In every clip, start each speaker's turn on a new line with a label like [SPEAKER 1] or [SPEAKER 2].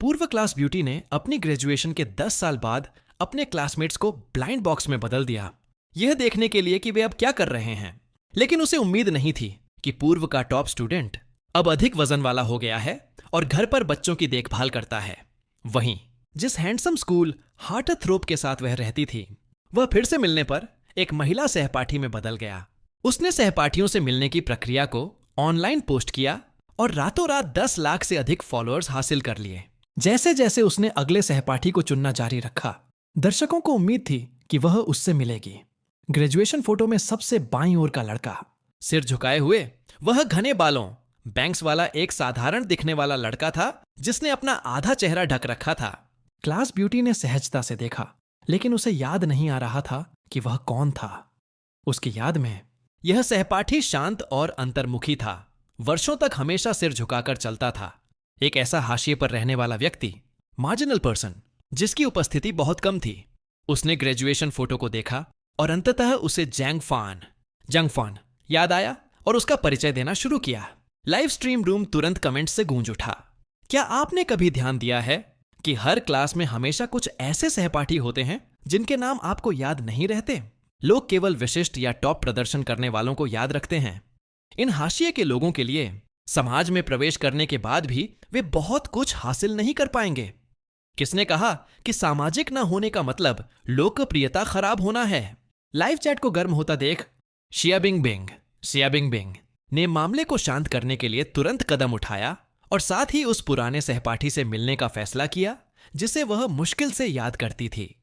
[SPEAKER 1] पूर्व class beauty ने अपनी ग्रेजुएशन के 10 साल बाद अपने क्लासमेट्स को ब्लाइंड बॉक्स में बदल दिया, यह देखने के लिए कि वे अब क्या कर रहे हैं। लेकिन उसे उम्मीद नहीं थी कि पूर्व का टॉप स्टूडेंट अब अधिक वजन वाला हो गया है और घर पर बच्चों की देखभाल करता है। वहीं जिस हैंडसम स्कूल हार्टथ्रोप के साथ वह रहती थी, वह फिर से मिलने पर एक महिला सहपाठी में बदल गया। उसने सहपाठियों से मिलने की प्रक्रिया को ऑनलाइन पोस्ट किया और रातों रात 10 लाख से अधिक फॉलोअर्स हासिल कर लिए। जैसे जैसे उसने अगले सहपाठी को चुनना जारी रखा, दर्शकों को उम्मीद थी कि वह उससे मिलेगी। ग्रेजुएशन फोटो में सबसे बाईं ओर का लड़का, सिर झुकाए हुए, वह घने बालों, बैंक्स वाला एक साधारण दिखने वाला लड़का था जिसने अपना आधा चेहरा ढक रखा था। क्लास ब्यूटी ने सहजता से देखा, लेकिन उसे याद नहीं आ रहा था कि वह कौन था। उसकी याद में यह सहपाठी शांत और अंतर्मुखी था, वर्षों तक हमेशा सिर झुकाकर चलता था। एक ऐसा हाशिए पर रहने वाला व्यक्ति, मार्जिनल पर्सन, जिसकी उपस्थिति बहुत कम थी। उसने ग्रेजुएशन फोटो को देखा और अंततः उसे जंगफान याद आया और उसका परिचय देना शुरू किया। लाइव स्ट्रीम रूम तुरंत कमेंट से गूंज उठा। क्या आपने कभी ध्यान दिया है कि हर क्लास में हमेशा कुछ ऐसे सहपाठी होते हैं जिनके नाम आपको याद नहीं रहते? लोग केवल विशिष्ट या टॉप प्रदर्शन करने वालों को याद रखते हैं। इन हाशिए के लोगों के लिए समाज में प्रवेश करने के बाद भी वे बहुत कुछ हासिल नहीं कर पाएंगे। किसने कहा कि सामाजिक न होने का मतलब लोकप्रियता खराब होना है? लाइव चैट को गर्म होता देख शिया बिंग ने मामले को शांत करने के लिए तुरंत कदम उठाया और साथ ही उस पुराने सहपाठी से मिलने का फैसला किया जिसे वह मुश्किल से याद करती थी।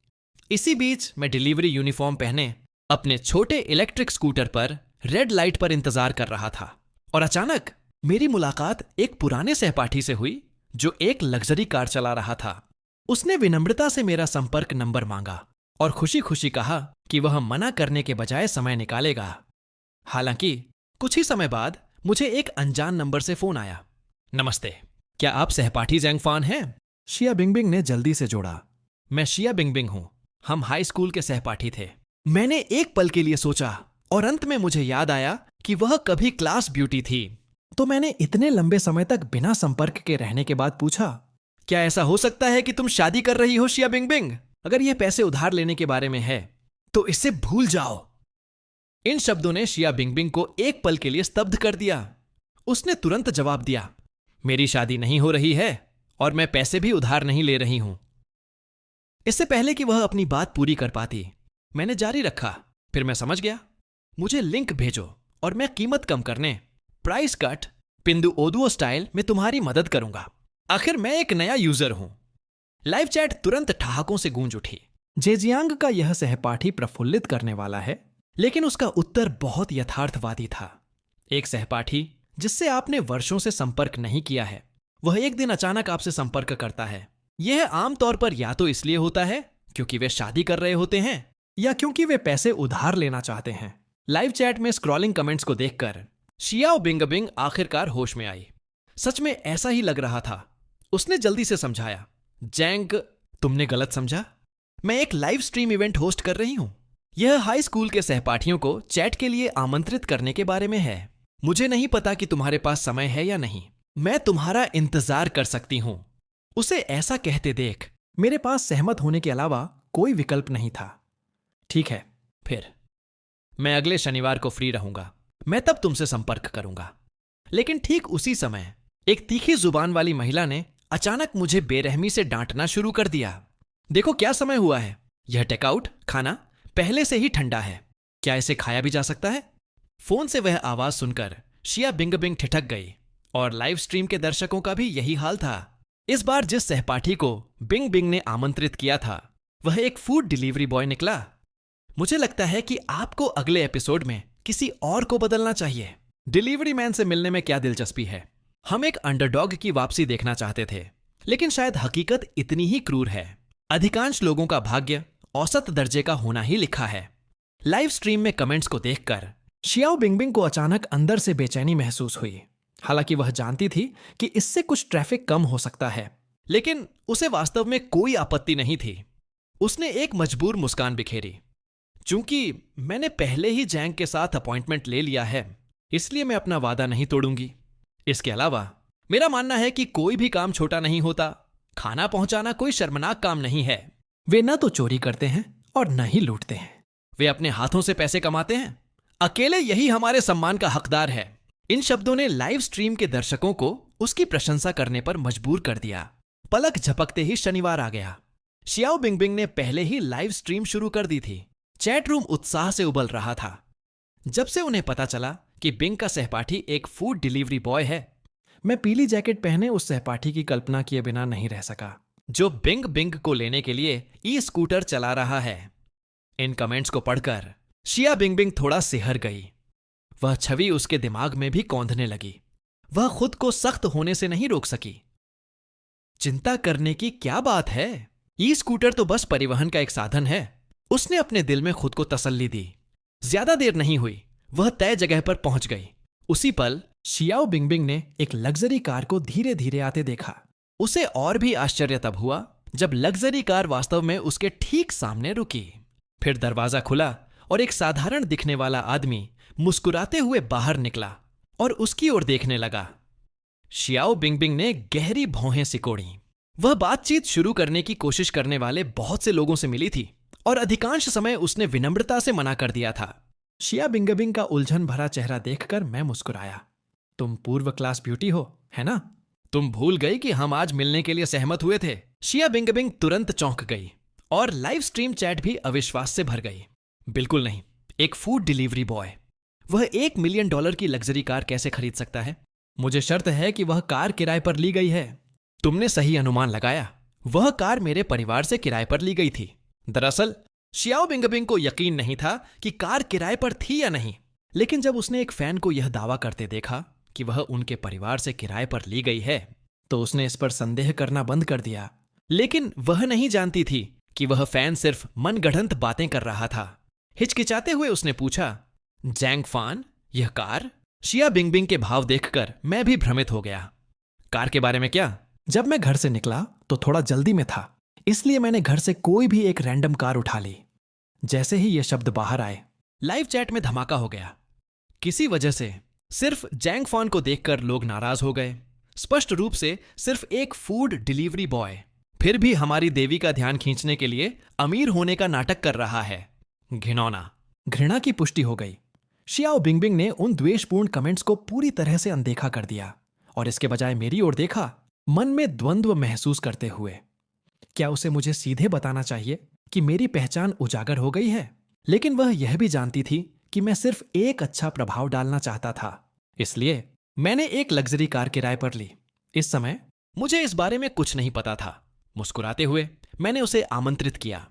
[SPEAKER 1] इसी बीच मैं डिलीवरी यूनिफॉर्म पहने अपने छोटे इलेक्ट्रिक स्कूटर पर रेड लाइट पर इंतजार कर रहा था और अचानक मेरी मुलाकात एक पुराने सहपाठी से हुई जो एक लग्जरी कार चला रहा था। उसने विनम्रता से मेरा संपर्क नंबर मांगा और खुशी खुशी कहा कि वह मना करने के बजाय समय निकालेगा। हालांकि कुछ ही समय बाद मुझे एक अनजान नंबर से फोन आया। नमस्ते, क्या आप सहपाठी जैंगफान हैं? शिया बिंगबिंग ने जल्दी से जोड़ा। मैं शिया बिंगबिंग हूं, हम हाई स्कूल के सहपाठी थे। मैंने एक पल के लिए सोचा और अंत में मुझे याद आया कि वह कभी क्लास ब्यूटी थी। तो मैंने इतने लंबे समय तक बिना संपर्क के रहने के बाद पूछा, क्या ऐसा हो सकता है कि तुम शादी कर रही हो शिया बिंगबिंग? अगर यह पैसे उधार लेने के बारे में है तो इसे भूल जाओ। इन शब्दों ने शिया बिंगबिंग को एक पल के लिए स्तब्ध कर दिया। उसने तुरंत जवाब दिया, मेरी शादी नहीं हो रही है और मैं पैसे भी उधार नहीं ले रही हूं। इससे पहले कि वह अपनी बात पूरी कर पाती, मैंने जारी रखा, फिर मैं समझ गया। मुझे लिंक भेजो और मैं कीमत कम करने, प्राइस कट, पिंदु ओदुओ स्टाइल में तुम्हारी मदद करूंगा। आखिर मैं एक नया यूजर हूं। लाइव चैट तुरंत ठहाकों से गूंज उठी। जेजियांग का यह सहपाठी प्रफुल्लित करने वाला है, लेकिन उसका उत्तर बहुत यथार्थवादी था। एक सहपाठी जिससे आपने वर्षों से संपर्क नहीं किया है, वह एक दिन अचानक आपसे संपर्क करता है। यह आमतौर पर या तो इसलिए होता है क्योंकि वे शादी कर रहे होते हैं या क्योंकि वे पैसे उधार लेना चाहते हैं। लाइव चैट में स्क्रॉलिंग कमेंट्स को देखकर शियाओ बिंगबिंग आखिरकार होश में आई। सच में ऐसा ही लग रहा था। उसने जल्दी से समझाया, जैंग, तुमने गलत समझा। मैं एक लाइव स्ट्रीम इवेंट होस्ट कर रही हूं। यह हाई स्कूल के सहपाठियों को चैट के लिए आमंत्रित करने के बारे में है। मुझे नहीं पता कि तुम्हारे पास समय है या नहीं। मैं तुम्हारा इंतजार कर सकती हूं। उसे ऐसा कहते देख मेरे पास सहमत होने के अलावा कोई विकल्प नहीं था। ठीक है, फिर मैं अगले शनिवार को फ्री रहूंगा। मैं तब तुमसे संपर्क करूंगा। लेकिन ठीक उसी समय एक तीखी जुबान वाली महिला ने अचानक मुझे बेरहमी से डांटना शुरू कर दिया। देखो क्या समय हुआ है। यह टेकआउट खाना पहले से ही ठंडा है। क्या इसे खाया भी जा सकता है? फोन से वह आवाज सुनकर शिया बिंगबिंग ठिठक गई और लाइव स्ट्रीम के दर्शकों का भी यही हाल था। इस बार जिस सहपाठी को बिंग ने आमंत्रित किया था, वह एक फूड डिलीवरी बॉय निकला। मुझे लगता है कि आपको अगले एपिसोड में किसी और को बदलना चाहिए। डिलीवरी मैन से मिलने में क्या दिलचस्पी है? हम एक अंडरडॉग की वापसी देखना चाहते थे, लेकिन शायद हकीकत इतनी ही क्रूर है। अधिकांश लोगों का भाग्य औसत दर्जे का होना ही लिखा है। लाइव स्ट्रीम में कमेंट्स को देखकर शियाओ बिंगबिंग को अचानक अंदर से बेचैनी महसूस हुई। हालांकि वह जानती थी कि इससे कुछ ट्रैफिक कम हो सकता है, लेकिन उसे वास्तव में कोई आपत्ति नहीं थी। उसने एक मजबूर मुस्कान बिखेरी। चूंकि मैंने पहले ही जैंग के साथ अपॉइंटमेंट ले लिया है, इसलिए मैं अपना वादा नहीं तोड़ूंगी। इसके अलावा मेरा मानना है कि कोई भी काम छोटा नहीं होता खाना पहुंचाना कोई शर्मनाक काम नहीं है। वे न तो चोरी करते हैं और न ही लूटते हैं। वे अपने हाथों से पैसे कमाते हैं। अकेले यही हमारे सम्मान का हकदार है। इन शब्दों ने लाइव स्ट्रीम के दर्शकों को उसकी प्रशंसा करने पर मजबूर कर दिया। पलक झपकते ही शनिवार आ गया। शियाओ बिंगबिंग ने पहले ही लाइव स्ट्रीम शुरू कर दी थी। चैट रूम उत्साह से उबल रहा था। जब से उन्हें पता चला कि बिंग का सहपाठी एक फूड डिलीवरी बॉय है, मैं पीली जैकेट पहने उस सहपाठी की कल्पना किए बिना नहीं रह सका, जो बिंग को लेने के लिए ई स्कूटर चला रहा है। इन कमेंट्स को पढ़कर शिया बिंगबिंग थोड़ा सिहर गई। वह छवि उसके दिमाग में भी कौंधने लगी। वह खुद को सख्त होने से नहीं रोक सकी। चिंता करने की क्या बात है? ई स्कूटर तो बस परिवहन का एक साधन है। उसने अपने दिल में खुद को तसल्ली दी। ज्यादा देर नहीं हुई, वह तय जगह पर पहुंच गई। उसी पल शियाओ बिंगबिंग ने एक लग्जरी कार को धीरे धीरे आते देखा। उसे और भी आश्चर्य तब हुआ जब लग्जरी कार वास्तव में उसके ठीक सामने रुकी। फिर दरवाजा खुला और एक साधारण दिखने वाला आदमी मुस्कुराते हुए बाहर निकला और उसकी ओर देखने लगा। शियाओ बिंगबिंग ने गहरी भौहें सिकोड़ी। वह बातचीत शुरू करने की कोशिश करने वाले बहुत से लोगों से मिली थी और अधिकांश समय उसने विनम्रता से मना कर दिया था। शिया बिंगबिंग का उलझन भरा चेहरा देखकर मैं मुस्कुराया। तुम पूर्व क्लास ब्यूटी हो, है ना? तुम भूल गई कि हम आज मिलने के लिए सहमत हुए थे। शिया बिंगबिंग तुरंत चौंक गई और लाइव स्ट्रीम चैट भी अविश्वास से भर गई। बिल्कुल नहीं, एक फूड डिलीवरी बॉय। वह $1 मिलियन की लग्जरी कार कैसे खरीद सकता है? मुझे शर्त है कि वह कार किराए पर ली गई है। तुमने सही अनुमान लगाया। वह कार मेरे परिवार से किराए पर ली गई थी। दरअसल शियाओ बिंगबिंग को यकीन नहीं था कि कार किराए पर थी या नहीं, लेकिन जब उसने एक फैन को यह दावा करते देखा कि वह उनके परिवार से किराए पर ली गई है, तो उसने इस पर संदेह करना बंद कर दिया। लेकिन वह नहीं जानती थी कि वह फैन सिर्फ मनगढ़ंत बातें कर रहा था। हिचकिचाते हुए उसने पूछा, जैंग फान, यह कार? शिया बिंगबिंग के भाव देखकर मैं भी भ्रमित हो गया। कार के बारे में क्या? जब मैं घर से निकला तो थोड़ा जल्दी में था, इसलिए मैंने घर से कोई भी एक रैंडम कार उठा ली। जैसे ही ये शब्द बाहर आए, लाइव चैट में धमाका हो गया। किसी वजह से सिर्फ जैंग फॉन को देखकर लोग नाराज हो गए। स्पष्ट रूप से सिर्फ एक फूड डिलीवरी बॉय फिर भी हमारी देवी का ध्यान खींचने के लिए अमीर होने का नाटक कर रहा है। घिनौना, घृणा की पुष्टि हो गई। शियाओ बिंगबिंग ने उन द्वेषपूर्ण कमेंट्स को पूरी तरह से अनदेखा कर दिया और इसके बजाय मेरी ओर देखा, मन में द्वंद्व महसूस करते हुए। क्या उसे मुझे सीधे बताना चाहिए कि मेरी पहचान उजागर हो गई है? लेकिन वह यह भी जानती थी कि मैं सिर्फ एक अच्छा प्रभाव डालना चाहता था। इसलिए मैंने एक लग्जरी कार किराए पर ली। इस समय मुझे इस बारे में कुछ नहीं पता था। मुस्कुराते हुए मैंने उसे आमंत्रित किया।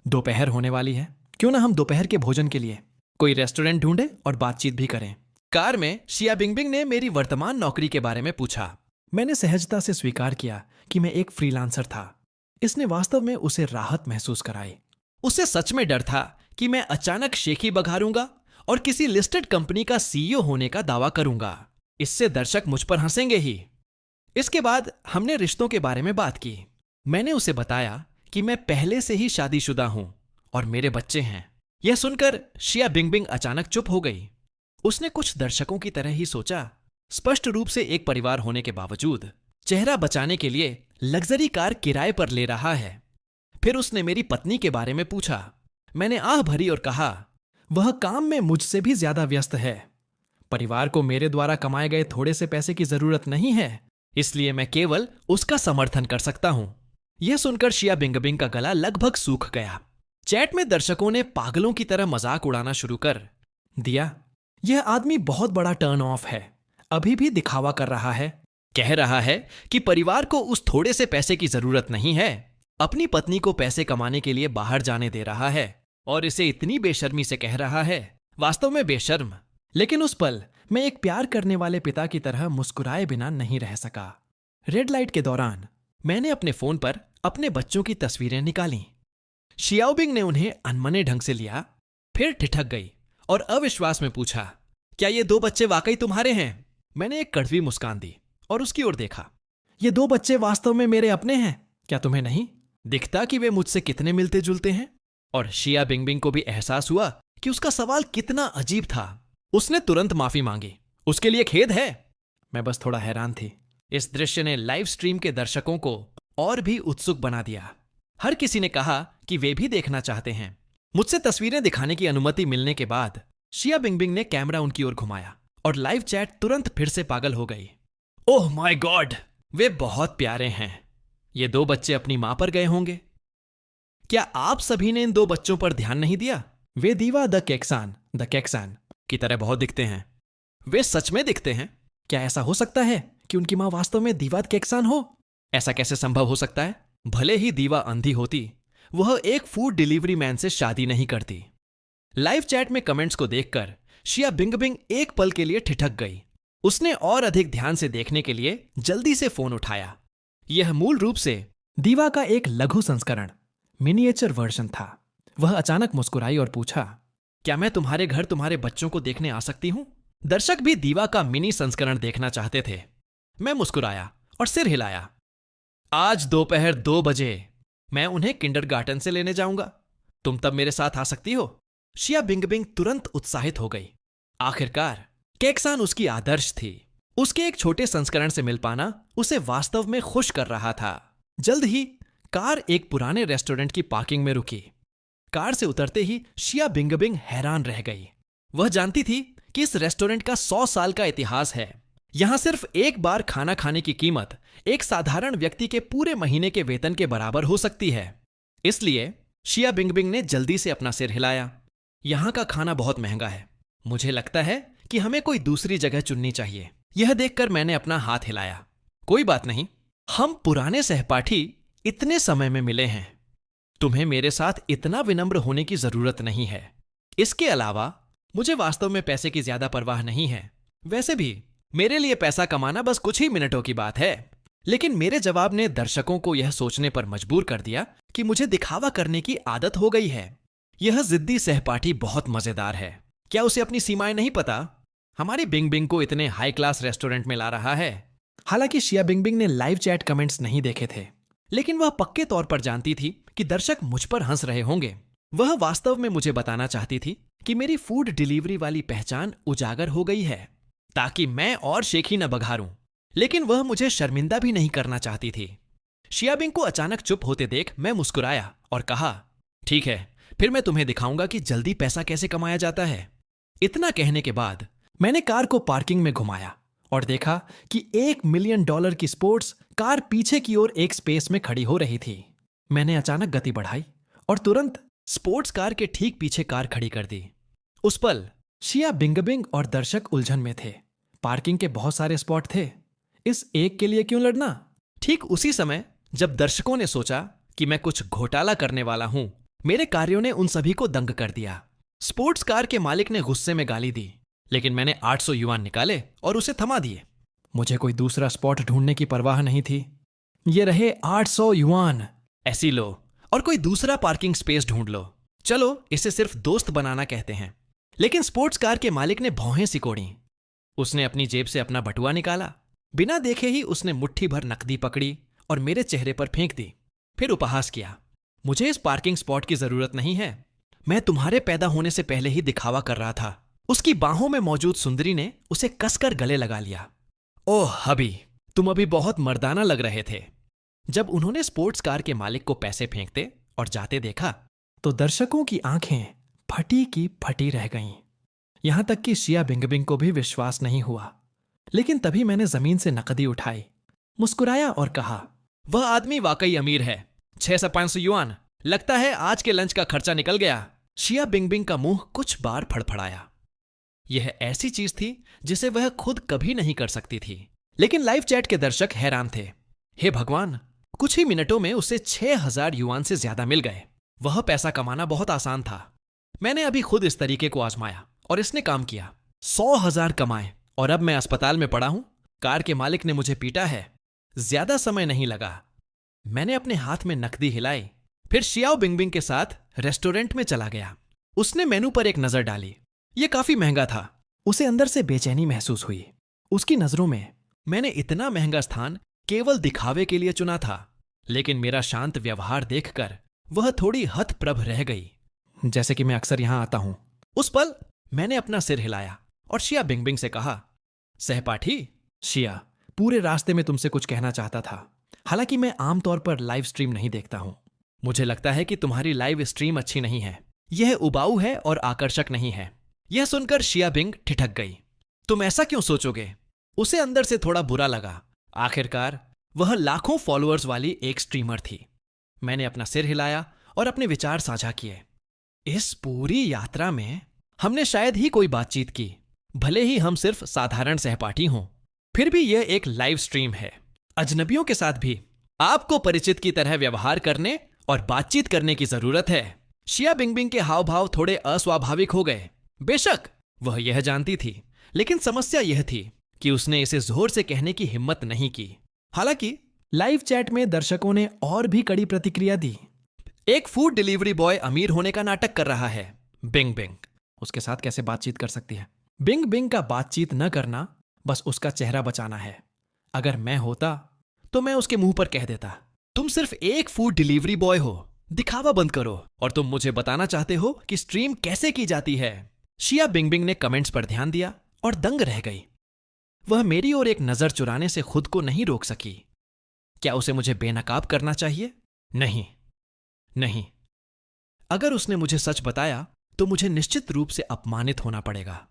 [SPEAKER 1] दोपहर होने वाली है, क्यों ना हम दोपहर के भोजन के लिए कोई रेस्टोरेंट ढूंढे और बातचीत भी करें। कार में शिया बिंगबिंग ने मेरी वर्तमान नौकरी के बारे में पूछा। मैंने सहजता से स्वीकार किया कि मैं एक फ्रीलांसर था। इसने वास्तव में उसे राहत महसूस कराई। उसे सच में डर था कि मैं अचानक शेखी बघारूंगा और किसी लिस्टेड कंपनी का सीईओ होने का दावा करूंगा। इससे दर्शक मुझ पर हंसेंगे ही। इसके बाद हमने रिश्तों के बारे में बात की। मैंने उसे बताया कि मैं पहले से ही शादीशुदा हूं और मेरे बच्चे हैं। यह सुनकर शिया बिंगबिंग अचानक चुप हो गई। उसने कुछ दर्शकों की तरह ही सोचा, स्पष्ट रूप से एक परिवार होने के बावजूद चेहरा बचाने के लिए लग्जरी कार किराए पर ले रहा है। फिर उसने मेरी पत्नी के बारे में पूछा। मैंने आह भरी और कहा, वह काम में मुझसे भी ज्यादा व्यस्त है। परिवार को मेरे द्वारा कमाए गए थोड़े से पैसे की जरूरत नहीं है, इसलिए मैं केवल उसका समर्थन कर सकता हूं। यह सुनकर शिया बिंगबिंग का गला लगभग सूख गया। चैट में दर्शकों ने पागलों की तरह मजाक उड़ाना शुरू कर दिया। यह आदमी बहुत बड़ा टर्न ऑफ है, अभी भी दिखावा कर रहा है। कह रहा है कि परिवार को उस थोड़े से पैसे की जरूरत नहीं है। अपनी पत्नी को पैसे कमाने के लिए बाहर जाने दे रहा है और इसे इतनी बेशर्मी से कह रहा है। वास्तव में बेशर्म। लेकिन उस पल मैं एक प्यार करने वाले पिता की तरह मुस्कुराए बिना नहीं रह सका। रेड लाइट के दौरान मैंने अपने फोन पर अपने बच्चों की तस्वीरें निकाली। शियाओबिंग ने उन्हें अनमने ढंग से लिया, फिर ठिठक गई और अविश्वास में पूछा, क्या ये 2 बच्चे वाकई तुम्हारे हैं? मैंने एक कड़वी मुस्कान दी और उसकी ओर देखा। ये 2 बच्चे वास्तव में मेरे अपने हैं। क्या तुम्हें नहीं दिखता कि वे मुझसे कितने मिलते जुलते हैं? और शिया बिंगबिंग को भी एहसास हुआ कि उसका सवाल कितना अजीब था। उसने तुरंत माफी मांगी। उसके लिए खेद है। मैं बस थोड़ा हैरान थी। इस दृश्य ने लाइव स्ट्रीम के दर्शकों को और भी उत्सुक बना दिया। हर किसी ने कहा कि वे भी देखना चाहते हैं। मुझसे तस्वीरें दिखाने की अनुमति मिलने के बाद शिया बिंगबिंग ने कैमरा उनकी ओर घुमाया और लाइव चैट तुरंत फिर से पागल हो गई। ओह माय गॉड, वे बहुत प्यारे हैं। ये 2 बच्चे अपनी मां पर गए होंगे। क्या आप सभी ने इन 2 बच्चों पर ध्यान नहीं दिया? वे दीवा द केक्सान की तरह बहुत दिखते हैं। वे सच में दिखते हैं। क्या ऐसा हो सकता है कि उनकी मां वास्तव में दीवा द केक्सान हो? ऐसा कैसे संभव हो सकता है? भले ही दीवा अंधी होती, वह एक फूड डिलीवरी मैन से शादी नहीं करती। लाइव चैट में कमेंट्स को देखकर शिया बिंगबिंग एक पल के लिए ठिठक गई। उसने और अधिक ध्यान से देखने के लिए जल्दी से फोन उठाया। यह मूल रूप से दीवा का एक लघु संस्करण, मिनिएचर वर्जन था। वह अचानक मुस्कुराई और पूछा, क्या मैं तुम्हारे घर तुम्हारे बच्चों को देखने आ सकती हूं? दर्शक भी दीवा का मिनी संस्करण देखना चाहते थे। मैं मुस्कुराया और सिर हिलाया। आज दोपहर 2 बजे मैं उन्हें किंडरगार्टन से लेने जाऊंगा। तुम तब मेरे साथ आ सकती हो? शिया बिंगबिंग तुरंत उत्साहित हो गई। आखिरकार केक्सान उसकी आदर्श थी। उसके एक छोटे संस्करण से मिल पाना उसे वास्तव में खुश कर रहा था। जल्द ही कार एक पुराने रेस्टोरेंट की पार्किंग में रुकी। कार से उतरते ही शिया बिंगबिंग हैरान रह गई। वह जानती थी कि इस रेस्टोरेंट का 100 साल का इतिहास है। यहां सिर्फ एक बार खाना खाने की कीमत एक साधारण व्यक्ति के पूरे महीने के वेतन के बराबर हो सकती है। इसलिए शिया बिंगबिंग ने जल्दी से अपना सिर हिलाया। यहां का खाना बहुत महंगा है। मुझे लगता है कि हमें कोई दूसरी जगह चुननी चाहिए। यह देखकर मैंने अपना हाथ हिलाया। कोई बात नहीं, हम पुराने सहपाठी इतने समय में मिले हैं। तुम्हें मेरे साथ इतना विनम्र होने की जरूरत नहीं है। इसके अलावा मुझे वास्तव में पैसे की ज्यादा परवाह नहीं है। वैसे भी मेरे लिए पैसा कमाना बस कुछ ही मिनटों की बात है। लेकिन मेरे जवाब ने दर्शकों को यह सोचने पर मजबूर कर दिया कि मुझे दिखावा करने की आदत हो गई है। यह जिद्दी सहपाठी बहुत मजेदार है। क्या उसे अपनी सीमाएं नहीं पता? हमारी बिंगबिंग को इतने हाई क्लास रेस्टोरेंट में ला रहा है। हालांकि शिया बिंगबिंग ने लाइव चैट कमेंट्स नहीं देखे थे, लेकिन वह पक्के तौर पर जानती थी कि दर्शक मुझ पर हंस रहे होंगे। वह वास्तव में मुझे बताना चाहती थी कि मेरी फूड डिलीवरी वाली पहचान उजागर हो गई है, ताकि मैं और शेखी न बघारूं। लेकिन वह मुझे शर्मिंदा भी नहीं करना चाहती थी। शिया बिंग को अचानक चुप होते देख मैं मुस्कुराया और कहा, ठीक है, फिर मैं तुम्हें दिखाऊंगा कि जल्दी पैसा कैसे कमाया जाता है। इतना कहने के बाद मैंने कार को पार्किंग में घुमाया और देखा कि $1 मिलियन की स्पोर्ट्स कार पीछे की ओर एक स्पेस में खड़ी हो रही थी। मैंने अचानक गति बढ़ाई और तुरंत स्पोर्ट्स कार के ठीक पीछे कार खड़ी कर दी। उस पल शिया बिंगबिंग और दर्शक उलझन में थे। पार्किंग के बहुत सारे स्पॉट थे, इस एक के लिए क्यों लड़ना? ठीक उसी समय जब दर्शकों ने सोचा कि मैं कुछ घोटाला करने वाला हूं, मेरे कार्यों ने उन सभी को दंग कर दिया। स्पोर्ट्स कार के मालिक ने गुस्से में गाली दी, लेकिन मैंने 800 युआन निकाले और उसे थमा दिए। मुझे कोई दूसरा स्पॉट ढूंढने की परवाह नहीं थी। ये रहे 800 युआन। ऐसी लो और कोई दूसरा पार्किंग स्पेस ढूंढ लो। चलो, इसे सिर्फ दोस्त बनाना कहते हैं। लेकिन स्पोर्ट्स कार के मालिक ने भौहें सिकोड़ी। उसने अपनी जेब से अपना बटुआ निकाला। बिना देखे ही उसने मुट्ठी भर नकदी पकड़ी और मेरे चेहरे पर फेंक दी। फिर उपहास किया, मुझे इस पार्किंग स्पॉट की जरूरत नहीं है। मैं तुम्हारे पैदा होने से पहले ही दिखावा कर रहा था। उसकी बाहों में मौजूद सुंदरी ने उसे कसकर गले लगा लिया। ओह हबी, तुम अभी बहुत मर्दाना लग रहे थे। जब उन्होंने स्पोर्ट्स कार के मालिक को पैसे फेंकते और जाते देखा तो दर्शकों की आंखें फटी की फटी रह गईं। यहां तक कि शिया बिंगबिंग को भी विश्वास नहीं हुआ। लेकिन तभी मैंने जमीन से नकदी उठाई, मुस्कुराया और कहा, वह आदमी वाकई अमीर है। 600 से 500 युआन। लगता है आज के लंच का खर्चा निकल गया। शिया बिंगबिंग का मुंह कुछ बार फड़फड़ाया। यह ऐसी चीज थी जिसे वह खुद कभी नहीं कर सकती थी। लेकिन लाइव चैट के दर्शक हैरान थे। हे भगवान, कुछ ही मिनटों में उसे 6000 युआन से ज्यादा मिल गए। वह पैसा कमाना बहुत आसान था। मैंने अभी खुद इस तरीके को आजमाया और इसने काम किया। 100,000 कमाए और अब मैं अस्पताल में पड़ा हूं। कार के मालिक ने मुझे पीटा है। ज्यादा समय नहीं लगा। मैंने अपने हाथ में नकदी हिलाई, फिर शियाओ बिंगबिंग के साथ रेस्टोरेंट में चला गया। उसने मेनू पर एक नजर डाली। यह काफी महंगा था। उसे अंदर से बेचैनी महसूस हुई। उसकी नजरों में मैंने इतना महंगा स्थान केवल दिखावे के लिए चुना था। लेकिन मेरा शांत व्यवहार देखकर वह थोड़ी हतप्रभ रह गई, जैसे कि मैं अक्सर यहां आता हूं। उस पल मैंने अपना सिर हिलाया और शिया बिंगबिंग से कहा, सहपाठी। शिया, पूरे रास्ते में तुमसे कुछ कहना चाहता था। हालांकि मैं आमतौर पर लाइव स्ट्रीम नहीं देखता हूं। मुझे लगता है कि तुम्हारी लाइव स्ट्रीम अच्छी नहीं है। यह उबाऊ है और आकर्षक नहीं है। यह सुनकर शिया बिंग ठिठक गई। तुम ऐसा क्यों सोचोगे? उसे अंदर से थोड़ा बुरा लगा। आखिरकार वह लाखों फॉलोअर्स वाली एक स्ट्रीमर थी। मैंने अपना सिर हिलाया और अपने विचार साझा किए। इस पूरी यात्रा में हमने शायद ही कोई बातचीत की, भले ही हम सिर्फ साधारण सहपाठी हों। फिर भी यह एक लाइव स्ट्रीम है। अजनबियों के साथ भी आपको परिचित की तरह व्यवहार करने और बातचीत करने की जरूरत है। शिया बिंगबिंग के हाव भाव थोड़े अस्वाभाविक हो गए। बेशक वह यह जानती थी, लेकिन समस्या यह थी कि उसने इसे जोर से कहने की हिम्मत नहीं की। हालांकि लाइव चैट में दर्शकों ने और भी कड़ी प्रतिक्रिया दी। एक फूड डिलीवरी बॉय अमीर होने का नाटक कर रहा है। बिंग बिंग उसके साथ कैसे बातचीत कर सकती है? बिंग बिंग का बातचीत न करना बस उसका चेहरा बचाना है। अगर मैं होता तो मैं उसके मुंह पर कह देता, तुम सिर्फ एक फूड डिलीवरी बॉय हो, दिखावा बंद करो। और तुम मुझे बताना चाहते हो कि स्ट्रीम कैसे की जाती है। शिया बिंगबिंग ने कमेंट्स पर ध्यान दिया और दंग रह गई। वह मेरी ओर एक नजर चुराने से खुद को नहीं रोक सकी। क्या उसे मुझे बेनकाब करना चाहिए? नहीं, नहीं। अगर उसने मुझे सच बताया तो मुझे निश्चित रूप से अपमानित होना पड़ेगा।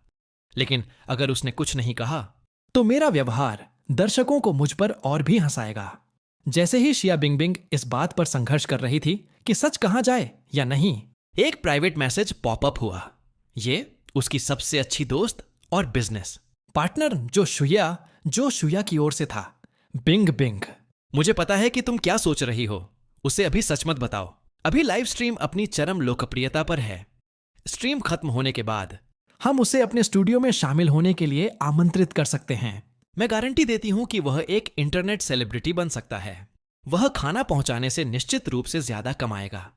[SPEAKER 1] लेकिन अगर उसने कुछ नहीं कहा तो मेरा व्यवहार दर्शकों को मुझ पर और भी हंसाएगा। जैसे ही शिया बिंगबिंग इस बात पर संघर्ष कर रही थी कि सच कहा जाए या नहीं, एक प्राइवेट मैसेज पॉपअप हुआ। ये उसकी सबसे अच्छी दोस्त और बिजनेस पार्टनर जो शुया की ओर से था। बिंग बिंग, मुझे पता है कि तुम क्या सोच रही हो। उसे अभी सच मत बताओ। अभी लाइव स्ट्रीम अपनी चरम लोकप्रियता पर है। स्ट्रीम खत्म होने के बाद हम उसे अपने स्टूडियो में शामिल होने के लिए आमंत्रित कर सकते हैं। मैं गारंटी देती हूं कि वह एक इंटरनेट सेलिब्रिटी बन सकता है। वह खाना पहुंचाने से निश्चित रूप से ज्यादा कमाएगा।